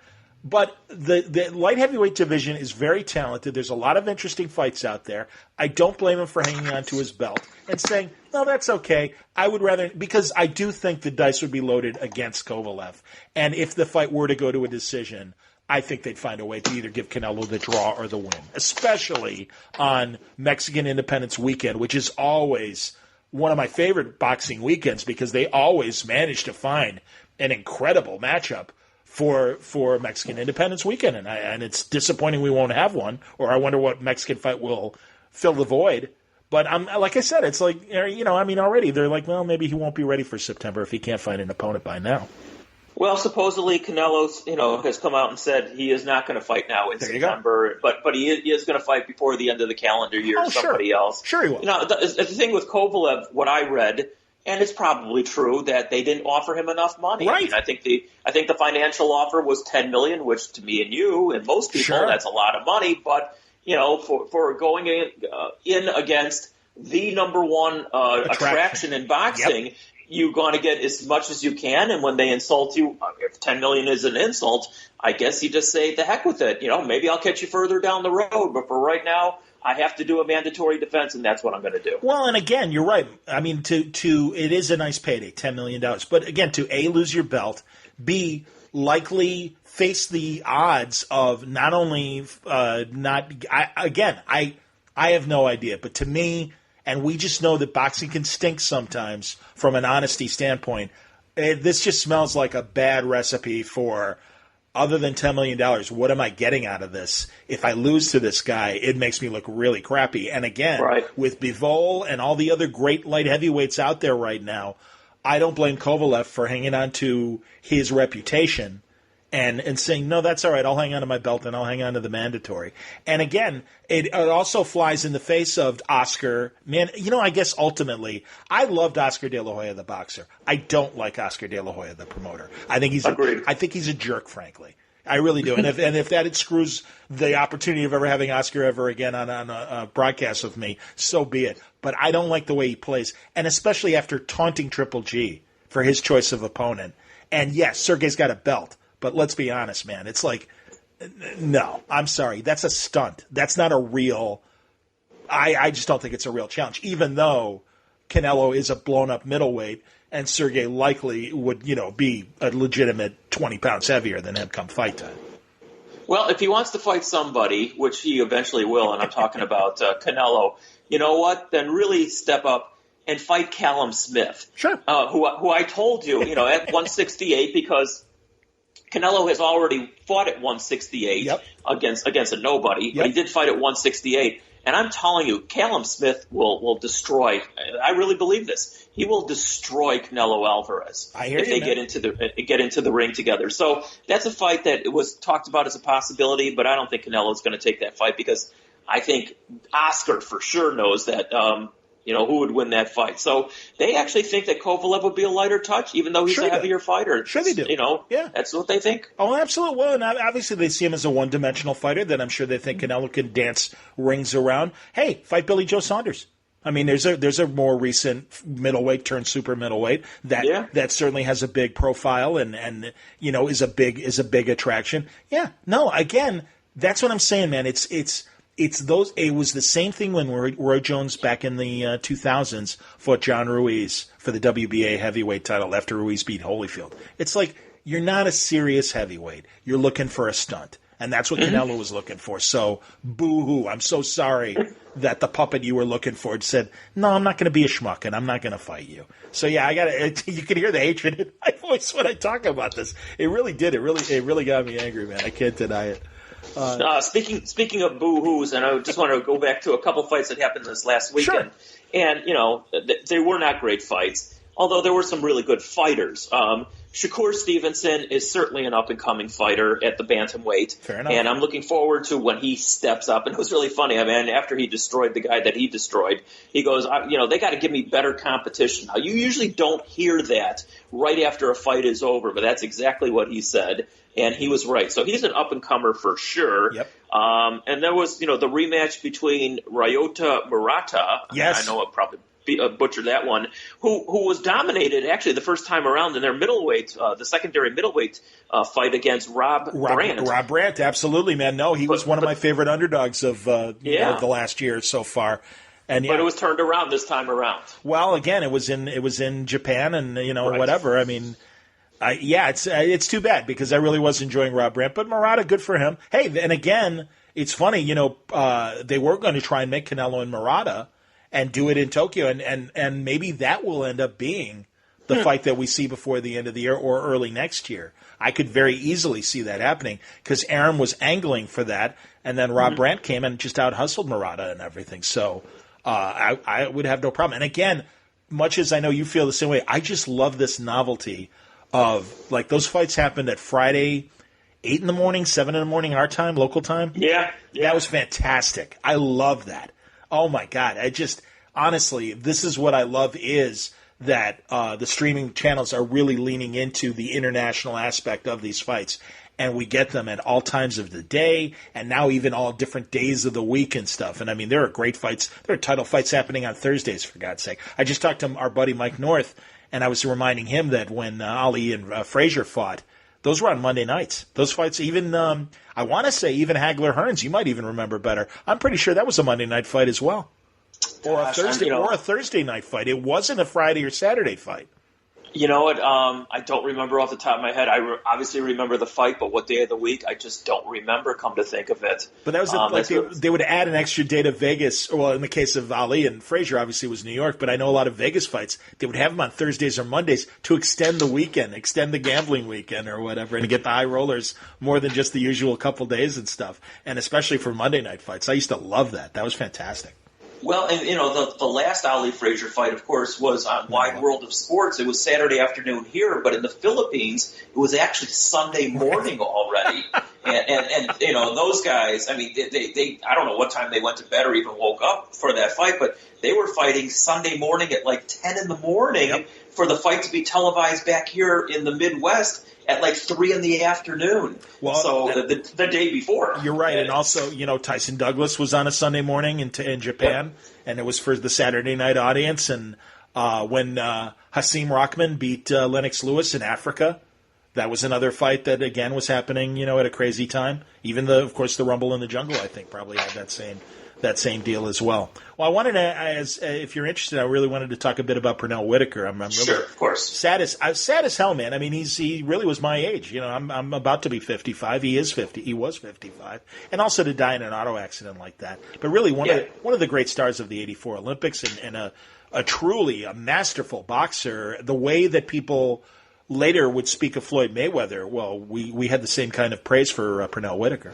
But the light heavyweight division is very talented. There's a lot of interesting fights out there. I don't blame him for hanging on to his belt and saying, no, that's okay. I would rather, because I do think the dice would be loaded against Kovalev. And if the fight were to go to a decision, I think they'd find a way to either give Canelo the draw or the win, especially on Mexican Independence Weekend, which is always one of my favorite boxing weekends because they always manage to find an incredible matchup for Mexican Independence Weekend, and it's disappointing we won't have one, or I wonder what Mexican fight will fill the void. But like I said, it's like, already they're like, well, maybe he won't be ready for September if he can't find an opponent by now.
Well, supposedly Canelo's, has come out and said he is not going to fight now in September, but he is going to fight before the end of the calendar year or somebody else.
Sure he will.
The thing with Kovalev, what I read, and it's probably true that they didn't offer him enough money.
Right.
I mean, I think the financial offer was $10 million, which to me and you and most people that's a lot of money. But for going in against the number one attraction in boxing, you're going to get as much as you can. And when they insult you, if $10 million is an insult, I guess you just say the heck with it. Maybe I'll catch you further down the road, but for right now, I have to do a mandatory defense, and that's what I'm going to do.
Well, and again, you're right. I mean, it is a nice payday, $10 million. But again, to A, lose your belt, B, likely face the odds of not only I have no idea, but to me, and we just know that boxing can stink sometimes from an honesty standpoint, this just smells like a bad recipe for, other than $10 million, what am I getting out of this? If I lose to this guy, it makes me look really crappy. And again, with Bivol and all the other great light heavyweights out there right now, I don't blame Kovalev for hanging on to his reputation and saying, no, that's all right, I'll hang on to my belt and I'll hang on to the mandatory. And again, it also flies in the face of Oscar. Man, I guess ultimately, I loved Oscar De La Hoya, the boxer. I don't like Oscar De La Hoya, the promoter. I think he's a jerk, frankly. I really do. And if that screws the opportunity of ever having Oscar ever again on a broadcast with me, so be it. But I don't like the way he plays, and especially after taunting Triple G for his choice of opponent. And yes, Sergey's got a belt. But let's be honest, man. It's like, no, I'm sorry. That's a stunt. That's not a real – I just don't think it's a real challenge, even though Canelo is a blown-up middleweight and Sergey likely would, be a legitimate 20 pounds heavier than him come fight time.
Well, if he wants to fight somebody, which he eventually will, and I'm talking about Canelo, you know what? Then really step up and fight Callum Smith.
Sure.
Who I told you, at 168 because – Canelo has already fought at 168 against a nobody, but he did fight at 168. And I'm telling you, Callum Smith will destroy. I really believe this. He will destroy Canelo Alvarez if they get into the ring together. So that's a fight that was talked about as a possibility, but I don't think Canelo is going to take that fight because I think Oscar for sure knows that. Who would win that fight. So they actually think that Kovalev would be a lighter touch, even though he's a heavier fighter.
Sure they do.
That's what they think.
Oh, absolutely. Well, and obviously they see him as a one-dimensional fighter that I'm sure they think Canelo can dance rings around. Hey, fight Billy Joe Saunders. I mean, there's a more recent middleweight turned super middleweight that certainly has a big profile and is a big attraction. Yeah. No, again, that's what I'm saying, man. It was the same thing when Roy Jones back in the 2000s fought John Ruiz for the WBA heavyweight title after Ruiz beat Holyfield. It's like, you're not a serious heavyweight. You're looking for a stunt. And that's what Canelo was looking for. So, boo-hoo. I'm so sorry that the puppet you were looking for said, no, I'm not going to be a schmuck and I'm not going to fight you. So, yeah, you can hear the hatred in my voice when I talk about this. It really did. It really got me angry, man. I can't deny it.
Speaking of boo-hoos, and I just want to go back to a couple fights that happened this last weekend.
Sure.
And, they were not great fights. although there were some really good fighters. Shakur Stevenson is certainly an up-and-coming fighter at the bantamweight.
Fair enough.
And I'm looking forward to when he steps up. And it was really funny. I mean, after he destroyed the guy that he destroyed, he goes, they got to give me better competition. Now, you usually don't hear that right after a fight is over, but that's exactly what he said. And he was right. So he's an up-and-comer for sure.
Yep.
And there was, the rematch between Ryota Murata.
Yes.
I know it probably butchered that one, who was dominated actually the first time around in their middleweight, the secondary middleweight fight against Rob Brandt.
Rob Brandt, absolutely, man. No, he was one of my favorite underdogs of the last year so far. And
but it was turned around this time around.
Well, again, it was in Japan, and
Right.
whatever. I mean, it's too bad because I really was enjoying Rob Brandt, but Murata, good for him. Hey, and again, it's funny, they were going to try and make Canelo and Murata and do it in Tokyo, and maybe that will end up being the fight that we see before the end of the year or early next year. I could very easily see that happening because Arum was angling for that, and then Rob Brandt came and just out-hustled Murata and everything. So I would have no problem. And again, much as I know you feel the same way, I just love this novelty of, like, those fights happened at Friday, 8 in the morning, 7 in the morning, our time, local time.
Yeah.
That was fantastic. I love that. Oh, my God. Honestly, this is what I love is that the streaming channels are really leaning into the international aspect of these fights. And we get them at all times of the day and now even all different days of the week and stuff. And, I mean, there are great fights. There are title fights happening on Thursdays, for God's sake. I just talked to our buddy Mike North, and I was reminding him that when Ali and Frazier fought, those were on Monday nights. Those fights, even I want to say even Hagler-Hearns, you might even remember better. I'm pretty sure that was a Monday night fight as well, or a Thursday night fight. It wasn't a Friday or Saturday fight.
You know what? I don't remember off the top of my head. I obviously remember the fight, but what day of the week, I just don't remember, come to think of it.
But that was they would add an extra day to Vegas. Well, in the case of Ali and Frazier, obviously it was New York, but I know a lot of Vegas fights, they would have them on Thursdays or Mondays to extend the weekend, extend the gambling weekend or whatever, and get the high rollers more than just the usual couple days and stuff. And especially for Monday night fights. I used to love that. That was fantastic.
Well, and the last Ali Frazier fight, of course, was on Wide World of Sports. It was Saturday afternoon here, but in the Philippines, it was actually Sunday morning already. and those guys, I mean, they I don't know what time they went to bed or even woke up for that fight, but they were fighting Sunday morning at like 10 in the morning for the fight to be televised back here in the Midwest at like 3 in the afternoon. Well, so the day before.
You're right. And also, Tyson Douglas was on a Sunday morning in Japan, and it was for the Saturday night audience. And when Hasim Rahman beat Lennox Lewis in Africa, that was another fight that, again, was happening, at a crazy time. Even, of course, the Rumble in the Jungle, I think, probably had that same deal as well. Well, I wanted to, if you're interested, I really wanted to talk a bit about Pernell Whitaker. I'm really
sure, of course.
Sad as hell, man. I mean, he really was my age. I'm about to be 55. He was 55, and also to die in an auto accident like that. But really, one of the great stars of the '84 Olympics, and a truly masterful boxer. The way that people later would speak of Floyd Mayweather, well, we had the same kind of praise for Pernell Whitaker.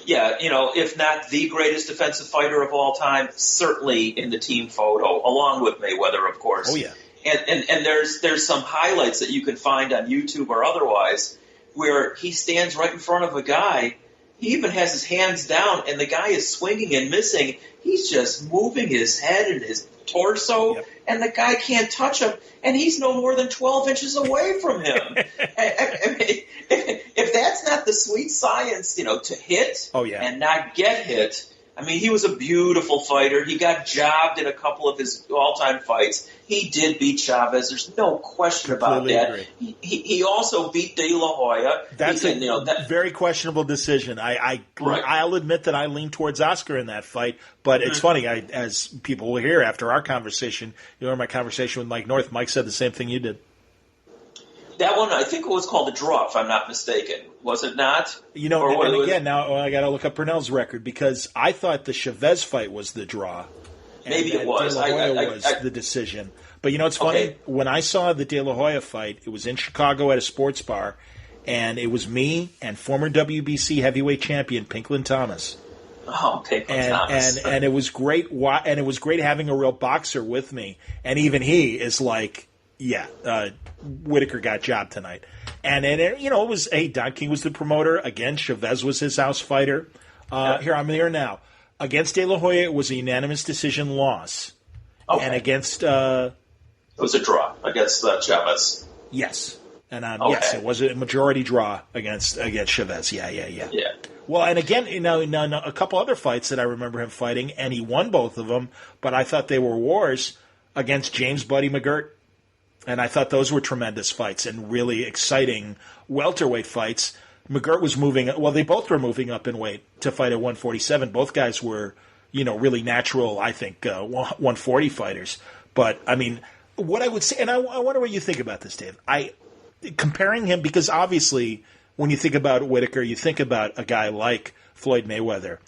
Yeah, if not the greatest defensive fighter of all time, certainly in the team photo, along with Mayweather, of course.
Oh, yeah.
And there's some highlights that you can find on YouTube or otherwise where he stands right in front of a guy. He even has his hands down, and the guy is swinging and missing. He's just moving his head and his torso, and the guy can't touch him, and he's no more than 12 inches away from him. I mean, if that's not the sweet science, to hit and not get hit. I mean, he was a beautiful fighter. He got jobbed in a couple of his all-time fights. He did beat Chavez. There's no question about that. He also beat De La Hoya.
That's a very questionable decision. I'll admit that I lean towards Oscar in that fight, but it's funny. As people will hear after our conversation, my conversation with Mike North, Mike said the same thing you did.
That one, I think it was called a draw, if I'm not mistaken. Was it not?
Now I got to look up Pernell's record because I thought the Chavez fight was the draw.
Maybe it was.
De La Hoya was the decision. But it's funny. Okay. When I saw the De La Hoya fight, it was in Chicago at a sports bar, and it was me and former WBC heavyweight champion Pinklin Thomas.
Oh, PacMan Thomas.
And it was great. And it was great having a real boxer with me. And even he is like, yeah, Whitaker got job tonight. And it was, hey, Don King was the promoter. Again, Chavez was his house fighter. Here, I'm here now. Against De La Hoya, it was a unanimous decision loss. Okay. And against... it
was a draw against Chavez.
Yes. And yes, it was a majority draw against Chavez. Yeah. Well, and again, a couple other fights that I remember him fighting, and he won both of them, but I thought they were wars against James Buddy McGirt. And I thought those were tremendous fights and really exciting welterweight fights. McGirt was they both were moving up in weight to fight at 147. Both guys were, really natural, I think, 140 fighters. But, I mean, what I would say, and I wonder what you think about this, Dave. Comparing him, because obviously when you think about Whitaker, you think about a guy like Floyd Mayweather.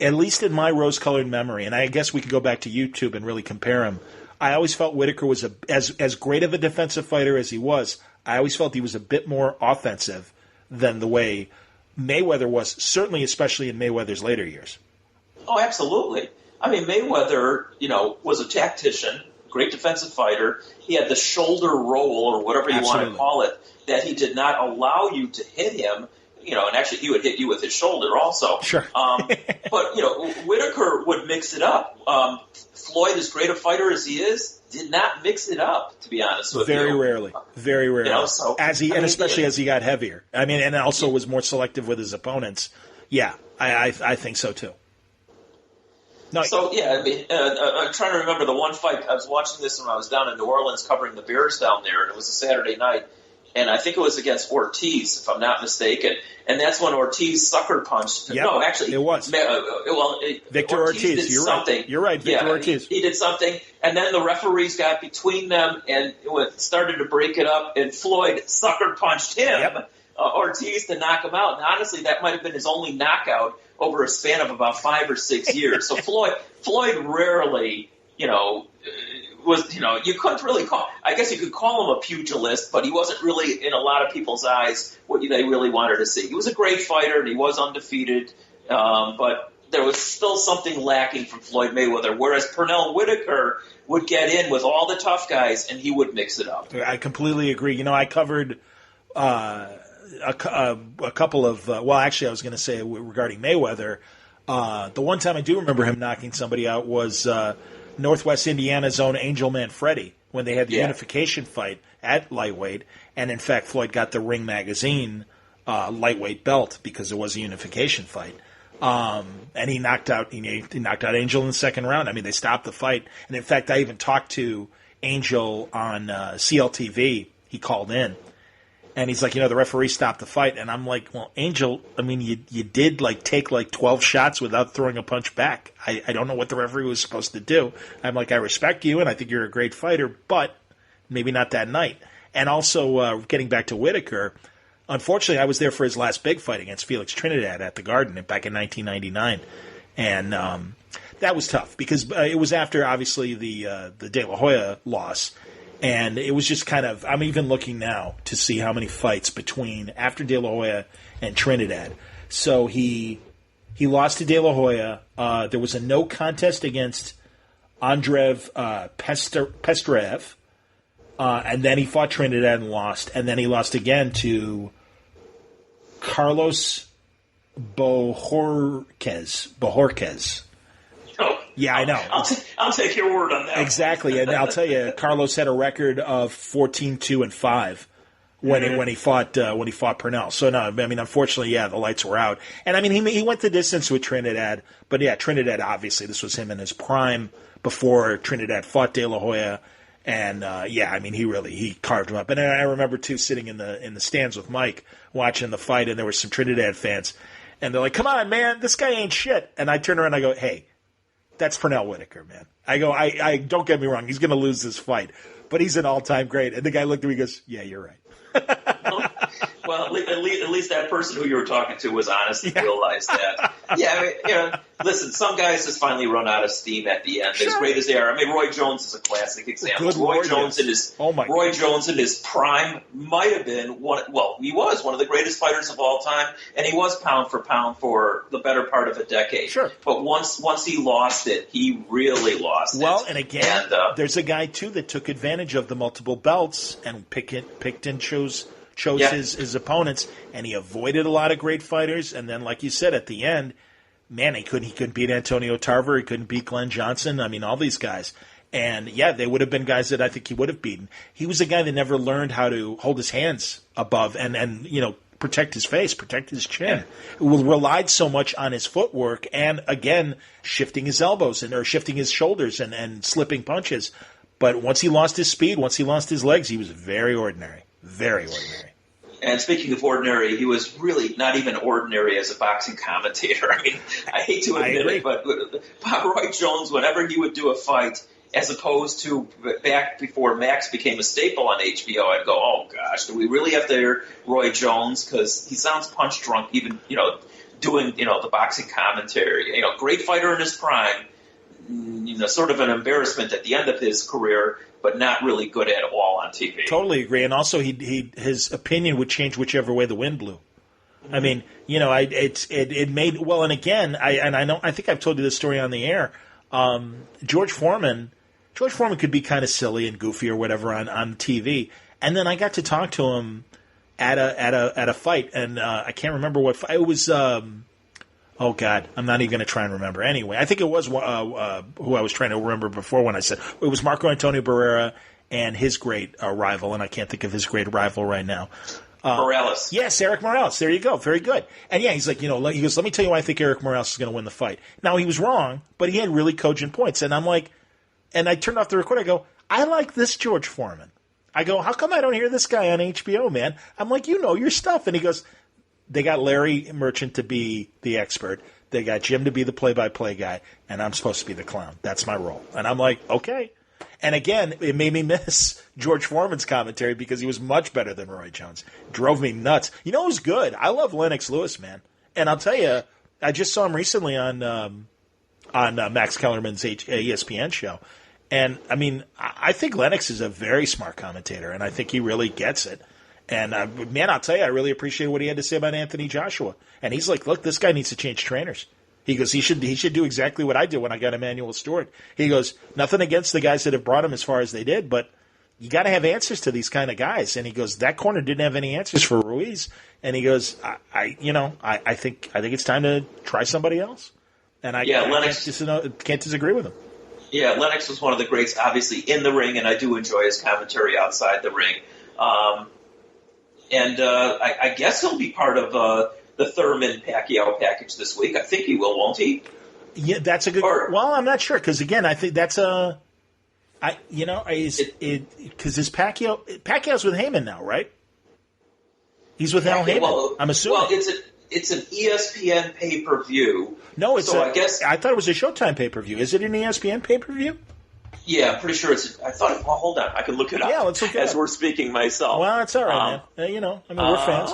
At least in my rose-colored memory, and I guess we could go back to YouTube and really compare him, I always felt Whitaker was as great of a defensive fighter as he was. I always felt he was a bit more offensive than the way Mayweather was, certainly especially in Mayweather's later years.
Oh, absolutely. I mean, Mayweather, was a tactician, great defensive fighter. He had the shoulder roll, or whatever you want to call it, that he did not allow you to hit him. And actually he would hit you with his shoulder also.
Sure.
But, Whitaker would mix it up. Floyd, as great a fighter as he is, did not mix it up, to be honest with you.
Very rarely. Especially as he got heavier. I mean, and also was more selective with his opponents. Yeah, I think so too. No,
so, yeah, I mean, I'm trying to remember the one fight. I was watching this when I was down in New Orleans covering the Bears down there, and it was a Saturday night. And I think it was against Ortiz, if I'm not mistaken. And that's when Ortiz sucker punched.
Yep,
no, actually,
it was. Victor Ortiz.
Did
You're
something.
Right. You're right, Victor Ortiz.
He did something, and then the referees got between them and started to break it up, and Floyd sucker punched him, Ortiz, to knock him out. And honestly, that might have been his only knockout over a span of about 5 or 6 years. So Floyd rarely, was, you couldn't really I guess you could call him a pugilist, but he wasn't really, in a lot of people's eyes, what they really wanted to see. He was a great fighter, and he was undefeated, but there was still something lacking from Floyd Mayweather, whereas Pernell Whitaker would get in with all the tough guys, and he would mix it up.
I completely agree. I covered a couple of, actually I was going to say regarding Mayweather, the one time I do remember him knocking somebody out was Northwest Indiana's own Angel Manfredi, when they had the unification fight at lightweight, and in fact Floyd got the Ring Magazine lightweight belt because it was a unification fight, and he knocked out Angel in the second round. I mean, they stopped the fight, and in fact I even talked to Angel on CLTV. He called in, and he's like, the referee stopped the fight. And I'm like, well, Angel, I mean, you did take 12 shots without throwing a punch back. I don't know what the referee was supposed to do. I'm like, I respect you, and I think you're a great fighter, but maybe not that night. And also, getting back to Whitaker, unfortunately, I was there for his last big fight against Felix Trinidad at the Garden back in 1999. And that was tough because it was after, obviously, the De La Hoya loss. And it was just kind of, I'm even looking now to see how many fights after De La Hoya and Trinidad. So he lost to De La Hoya. There was a no contest against Andreev Pestreev. And then he fought Trinidad and lost. And then he lost again to Carlos Bojorquez. Yeah, I know.
I'll take your word on that.
Exactly, and I'll tell you, Carlos had a record of 14-2-5 when he fought Pernell. So no, I mean, unfortunately, the lights were out, and I mean, he went the distance with Trinidad, but Trinidad, obviously, this was him in his prime before Trinidad fought De La Hoya, and I mean, he carved him up. And I remember too sitting in the stands with Mike watching the fight, and there were some Trinidad fans, and they're like, "Come on, man, this guy ain't shit." And I turn around and I go, "Hey, that's Pernell Whitaker, man." I go, I don't get me wrong, he's going to lose this fight, but he's an all-time great. And the guy looked at me and goes, "Yeah, you're right."
Well, at least that person who you were talking to was honest and realized that. Yeah, I mean, listen, some guys just finally run out of steam at the end. Sure. As great as they are. I mean, Roy Jones is a classic example. Roy Jones in his prime might have been he was one of the greatest fighters of all time, and he was pound for pound for the better part of a decade.
Sure.
But once he lost it, he really lost it.
Well, and again, there's a guy, too, that took advantage of the multiple belts and picked and chose his opponents, and he avoided a lot of great fighters. And then, like you said, at the end, man, he couldn't beat Antonio Tarver. He couldn't beat Glenn Johnson. I mean, all these guys. And, yeah, they would have been guys that I think he would have beaten. He was a guy that never learned how to hold his hands above and protect his face, protect his chin. Yeah. Relied so much on his footwork and, again, shifting his elbows or shifting his shoulders and slipping punches. But once he lost his speed, once he lost his legs, he was very ordinary. Very ordinary.
And speaking of ordinary, he was really not even ordinary as a boxing commentator. I mean, I hate to admit it, but Roy Jones, whenever he would do a fight, as opposed to back before Max became a staple on HBO, I'd go, oh, gosh, do we really have to hear Roy Jones? Because he sounds punch drunk, even, doing, the boxing commentary. Great fighter in his prime, sort of an embarrassment at the end of his career, but not really good at all on TV.
Totally agree. And also, his opinion would change whichever way the wind blew. Mm-hmm. I mean, it made well. And again, I think I've told you this story on the air. George Foreman could be kind of silly and goofy or whatever on TV. And then I got to talk to him at a fight, and I can't remember what fight it was. Oh, God, I'm not even going to try and remember. Anyway, I think it was who I was trying to remember before when I said it was Marco Antonio Barrera and his great rival, and I can't think of his great rival right now.
Morales.
Yes, Eric Morales. There you go. Very good. And, yeah, he's like, he goes, let me tell you why I think Eric Morales is going to win the fight. Now, he was wrong, but he had really cogent points. And I'm like, and I turned off the recorder. I go, I like this George Foreman. I go, how come I don't hear this guy on HBO, man? I'm like, your stuff. And he goes, they got Larry Merchant to be the expert. They got Jim to be the play-by-play guy, and I'm supposed to be the clown. That's my role. And I'm like, okay. And again, it made me miss George Foreman's commentary because he was much better than Roy Jones. Drove me nuts. Who's good? I love Lennox Lewis, man. And I'll tell you, I just saw him recently on Max Kellerman's ESPN show. And, I mean, I think Lennox is a very smart commentator, and I think he really gets it. And, man, I'll tell you, I really appreciate what he had to say about Anthony Joshua. And he's like, look, this guy needs to change trainers. He goes, he should do exactly what I did when I got Emmanuel Stewart. He goes, nothing against the guys that have brought him as far as they did, but you got to have answers to these kind of guys. And he goes, that corner didn't have any answers for Ruiz. And he goes, I think it's time to try somebody else. And Lennox can't disagree with him.
Yeah, Lennox was one of the greats, obviously, in the ring, and I do enjoy his commentary outside the ring. I guess he'll be part of the Thurman Pacquiao package this week. I think he will, won't he?
Yeah, that's a good. Well, I'm not sure because again, I think that's because is Pacquiao's with Heyman now, right? He's with Al Heyman. Well, I'm assuming.
Well, it's an ESPN pay-per-view.
No, I thought it was a Showtime pay-per-view. Is it an ESPN pay-per-view?
Yeah, I'm pretty sure it's. I thought. Well, hold on. I can look it up.
Yeah, let's look it up
as we're speaking myself.
Well, that's all right, man. We're fans.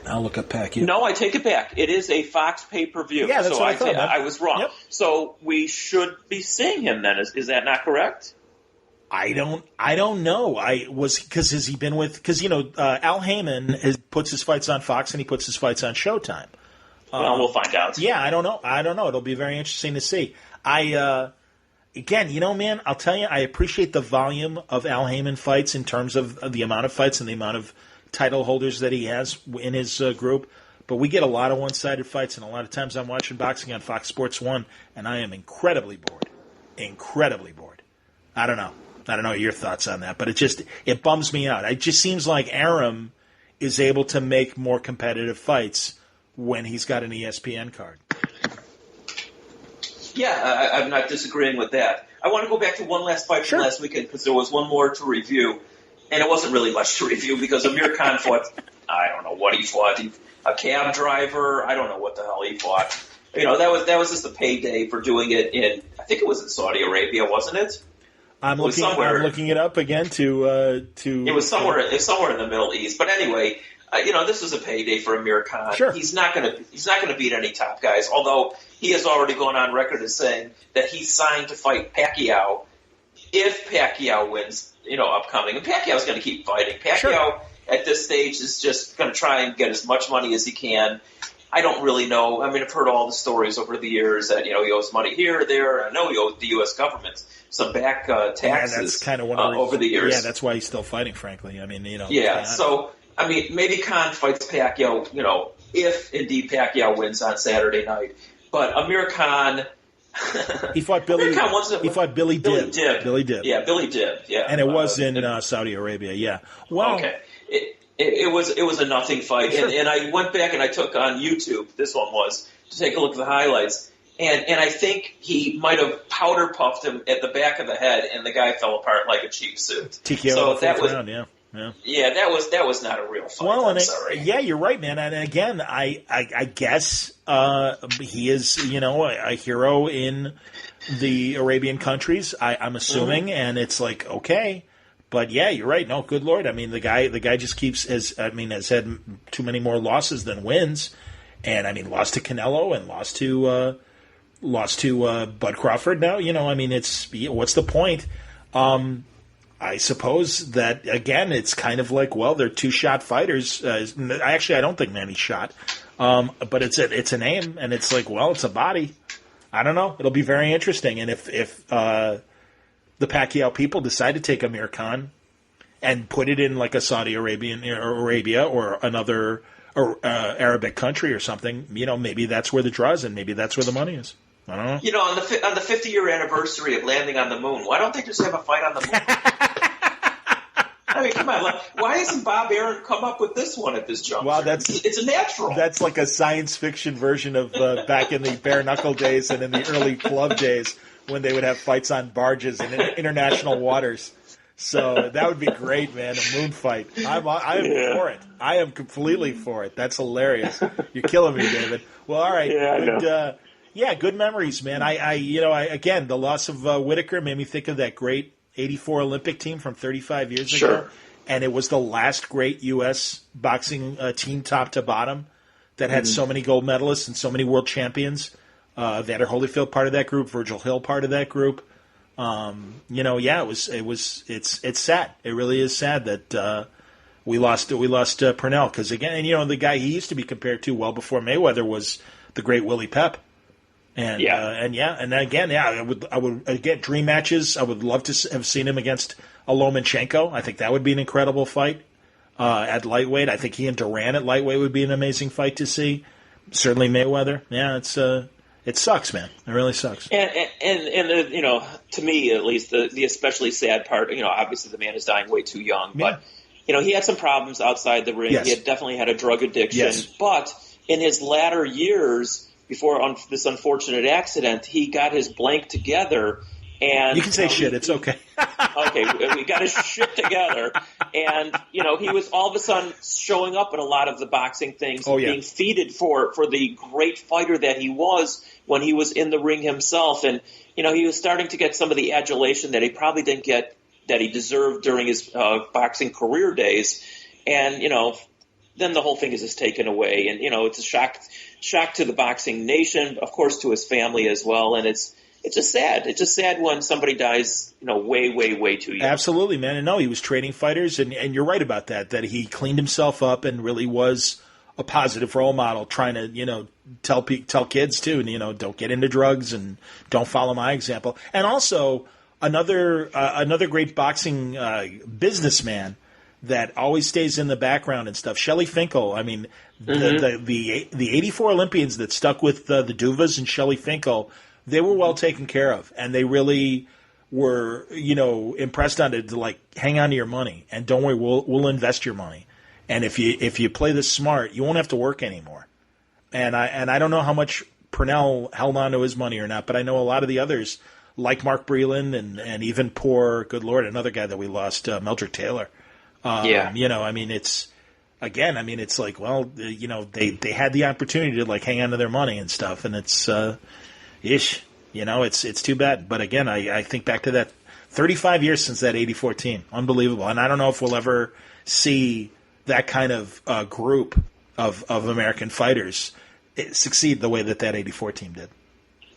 I'll look up Pacquiao.
No, I take it back. It is a Fox pay-per-view.
Yeah, that's what I thought.
I was wrong. Yep. So we should be seeing him then. Is that not correct?
I don't know. Has he been with? Because Al Heyman puts his fights on Fox and he puts his fights on Showtime.
Well, we'll find out.
Yeah, I don't know. It'll be very interesting to see. Again, man, I'll tell you, I appreciate the volume of Al Heyman fights in terms of the amount of fights and the amount of title holders that he has in his group. But we get a lot of one-sided fights, and a lot of times I'm watching boxing on Fox Sports 1, and I am incredibly bored. Incredibly bored. I don't know your thoughts on that, but it bums me out. It just seems like Arum is able to make more competitive fights when he's got an ESPN card.
Yeah, I'm not disagreeing with that. I want to go back to one last fight from last weekend because there was one more to review, and it wasn't really much to review because Amir Khan fought, I don't know what he fought, a cab driver, I don't know what the hell he fought. That was just a payday for doing it in, I think it was in Saudi Arabia, wasn't it?
I'm looking it up again to.
It was somewhere in the Middle East. But anyway, this is a payday for Amir Khan.
Sure.
He's not gonna beat any top guys. Although he has already gone on record as saying that he's signed to fight Pacquiao if Pacquiao wins. Upcoming, and Pacquiao's going to keep fighting. Pacquiao at this stage is just going to try and get as much money as he can. I don't really know. I mean, I've heard all the stories over the years that he owes money here or there. I know he owes the U.S. government some back taxes.
Yeah, that's kind of one of
over the years.
Yeah, that's why he's still fighting. Frankly, I mean,
Yeah, so I mean, maybe Khan fights Pacquiao. If indeed Pacquiao wins on Saturday night, but Amir Khan.
He fought Billy. He fought Billy Dib. Billy Dib.
Yeah, Billy Dib. Yeah,
and it was in Saudi Arabia. Yeah. Well,
okay. It was a nothing fight,
sure.
and I went back and I took on YouTube. This one was to take a look at the highlights, and I think he might have powder puffed him at the back of the head, and the guy fell apart like a cheap suit.
TKO so that was round, yeah.
Yeah, that was not a real fight.
Well,
I'm sorry.
Yeah, you're right, man. And again, I guess he is, a hero in the Arabian countries. I'm assuming, and it's like okay, but yeah, you're right. No, good Lord. I mean, the guy just has had too many more losses than wins, and I mean, lost to Canelo and lost to Bud Crawford. Now, I mean, what's the point? I suppose that, again, it's kind of like, well, they're two-shot fighters. Actually, I don't think Manny's shot. But it's a name, and it's like, well, it's a body. I don't know. It'll be very interesting. And if the Pacquiao people decide to take Amir Khan and put it in like a Saudi Arabia or another Arabic country or something, maybe that's where the draw is and maybe that's where the money is. I don't know.
On the 50-year anniversary of landing on the moon, why don't they just have a fight on the moon? I mean, come on. Why hasn't Bob Arum come up with this one at this juncture?
Well,
it's a natural.
That's like a science fiction version of back in the bare knuckle days and in the early club days when they would have fights on barges in international waters. So that would be great, man. A moon fight. I'm for it. I am completely for it. That's hilarious. You're killing me, David. Well, all right.
Yeah,
good memories, man. Again, the loss of Whitaker made me think of that great '84 Olympic team from 35 years ago, and it was the last great U.S. boxing team, top to bottom, that had so many gold medalists and so many world champions. Vander Holyfield part of that group, Virgil Hill part of that group. It's sad. It really is sad that we lost Pernell, because again, the guy he used to be compared to well before Mayweather was the great Willie Pep. And I would again, dream matches. I would love to have seen him against a Lomachenko. I think that would be an incredible fight at lightweight. I think he and Duran at lightweight would be an amazing fight to see. Certainly Mayweather. Yeah, it sucks, man. It really sucks.
And to me at least, the especially sad part. Obviously the man is dying way too young, but he had some problems outside the ring.
Yes.
He had definitely had a drug addiction, but in his latter years, before this unfortunate accident, he got his blank together. And
you can say shit. It's okay.
Okay, we got his shit together. And, he was all of a sudden showing up in a lot of the boxing things, being feted for the great fighter that he was when he was in the ring himself. And, he was starting to get some of the adulation that he probably didn't get, that he deserved during his boxing career days. And, then the whole thing is just taken away. And, it's a shock to the boxing nation, of course, to his family as well. And it's just sad. It's just sad when somebody dies, way, way, way too young.
Absolutely, man. And no, he was training fighters, and you're right about that he cleaned himself up and really was a positive role model, trying to, tell kids too, don't get into drugs and don't follow my example. And also another great boxing businessman that always stays in the background and stuff. Shelley Finkel. I mean, the '84 Olympians that stuck with the Duvas and Shelley Finkel, they were well taken care of, and they really were, impressed on it to like hang on to your money and don't worry, we'll invest your money, and if you play this smart, you won't have to work anymore. And I don't know how much Pernell held on to his money or not, but I know a lot of the others, like Mark Breland and even poor, good Lord, another guy that we lost, Meldrick Taylor. It's like, well, they had the opportunity to like hang on to their money and stuff, and it's, it's too bad. But again, I think back to 35 years since that 84 team. Unbelievable. And I don't know if we'll ever see that kind of group of American fighters succeed the way that 84 team did.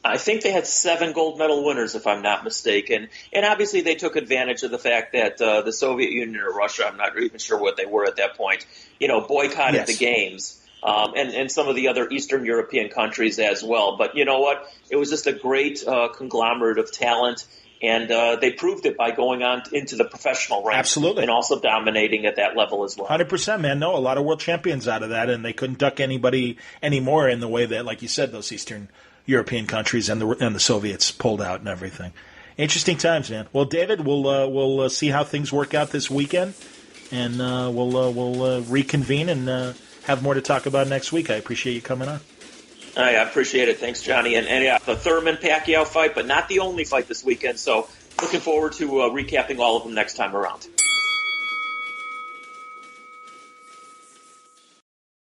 I think they had 7 gold medal winners, if I'm not mistaken. And obviously they took advantage of the fact that the Soviet Union or Russia, I'm not even sure what they were at that point, boycotted the games. And some of the other Eastern European countries as well. But you know what? It was just a great conglomerate of talent, and they proved it by going on into the professional ranks.
Absolutely.
And also dominating at that level as well.
100%, man. No, a lot of world champions out of that, and they couldn't duck anybody anymore in the way that, like you said, those Eastern European countries and the Soviets pulled out and everything. Interesting times, man. Well, David, we'll see how things work out this weekend, and we'll reconvene and have more to talk about next week. I appreciate you coming on.
I appreciate it. Thanks, Johnny. And the Thurman-Pacquiao fight, but not the only fight this weekend. So looking forward to recapping all of them next time around.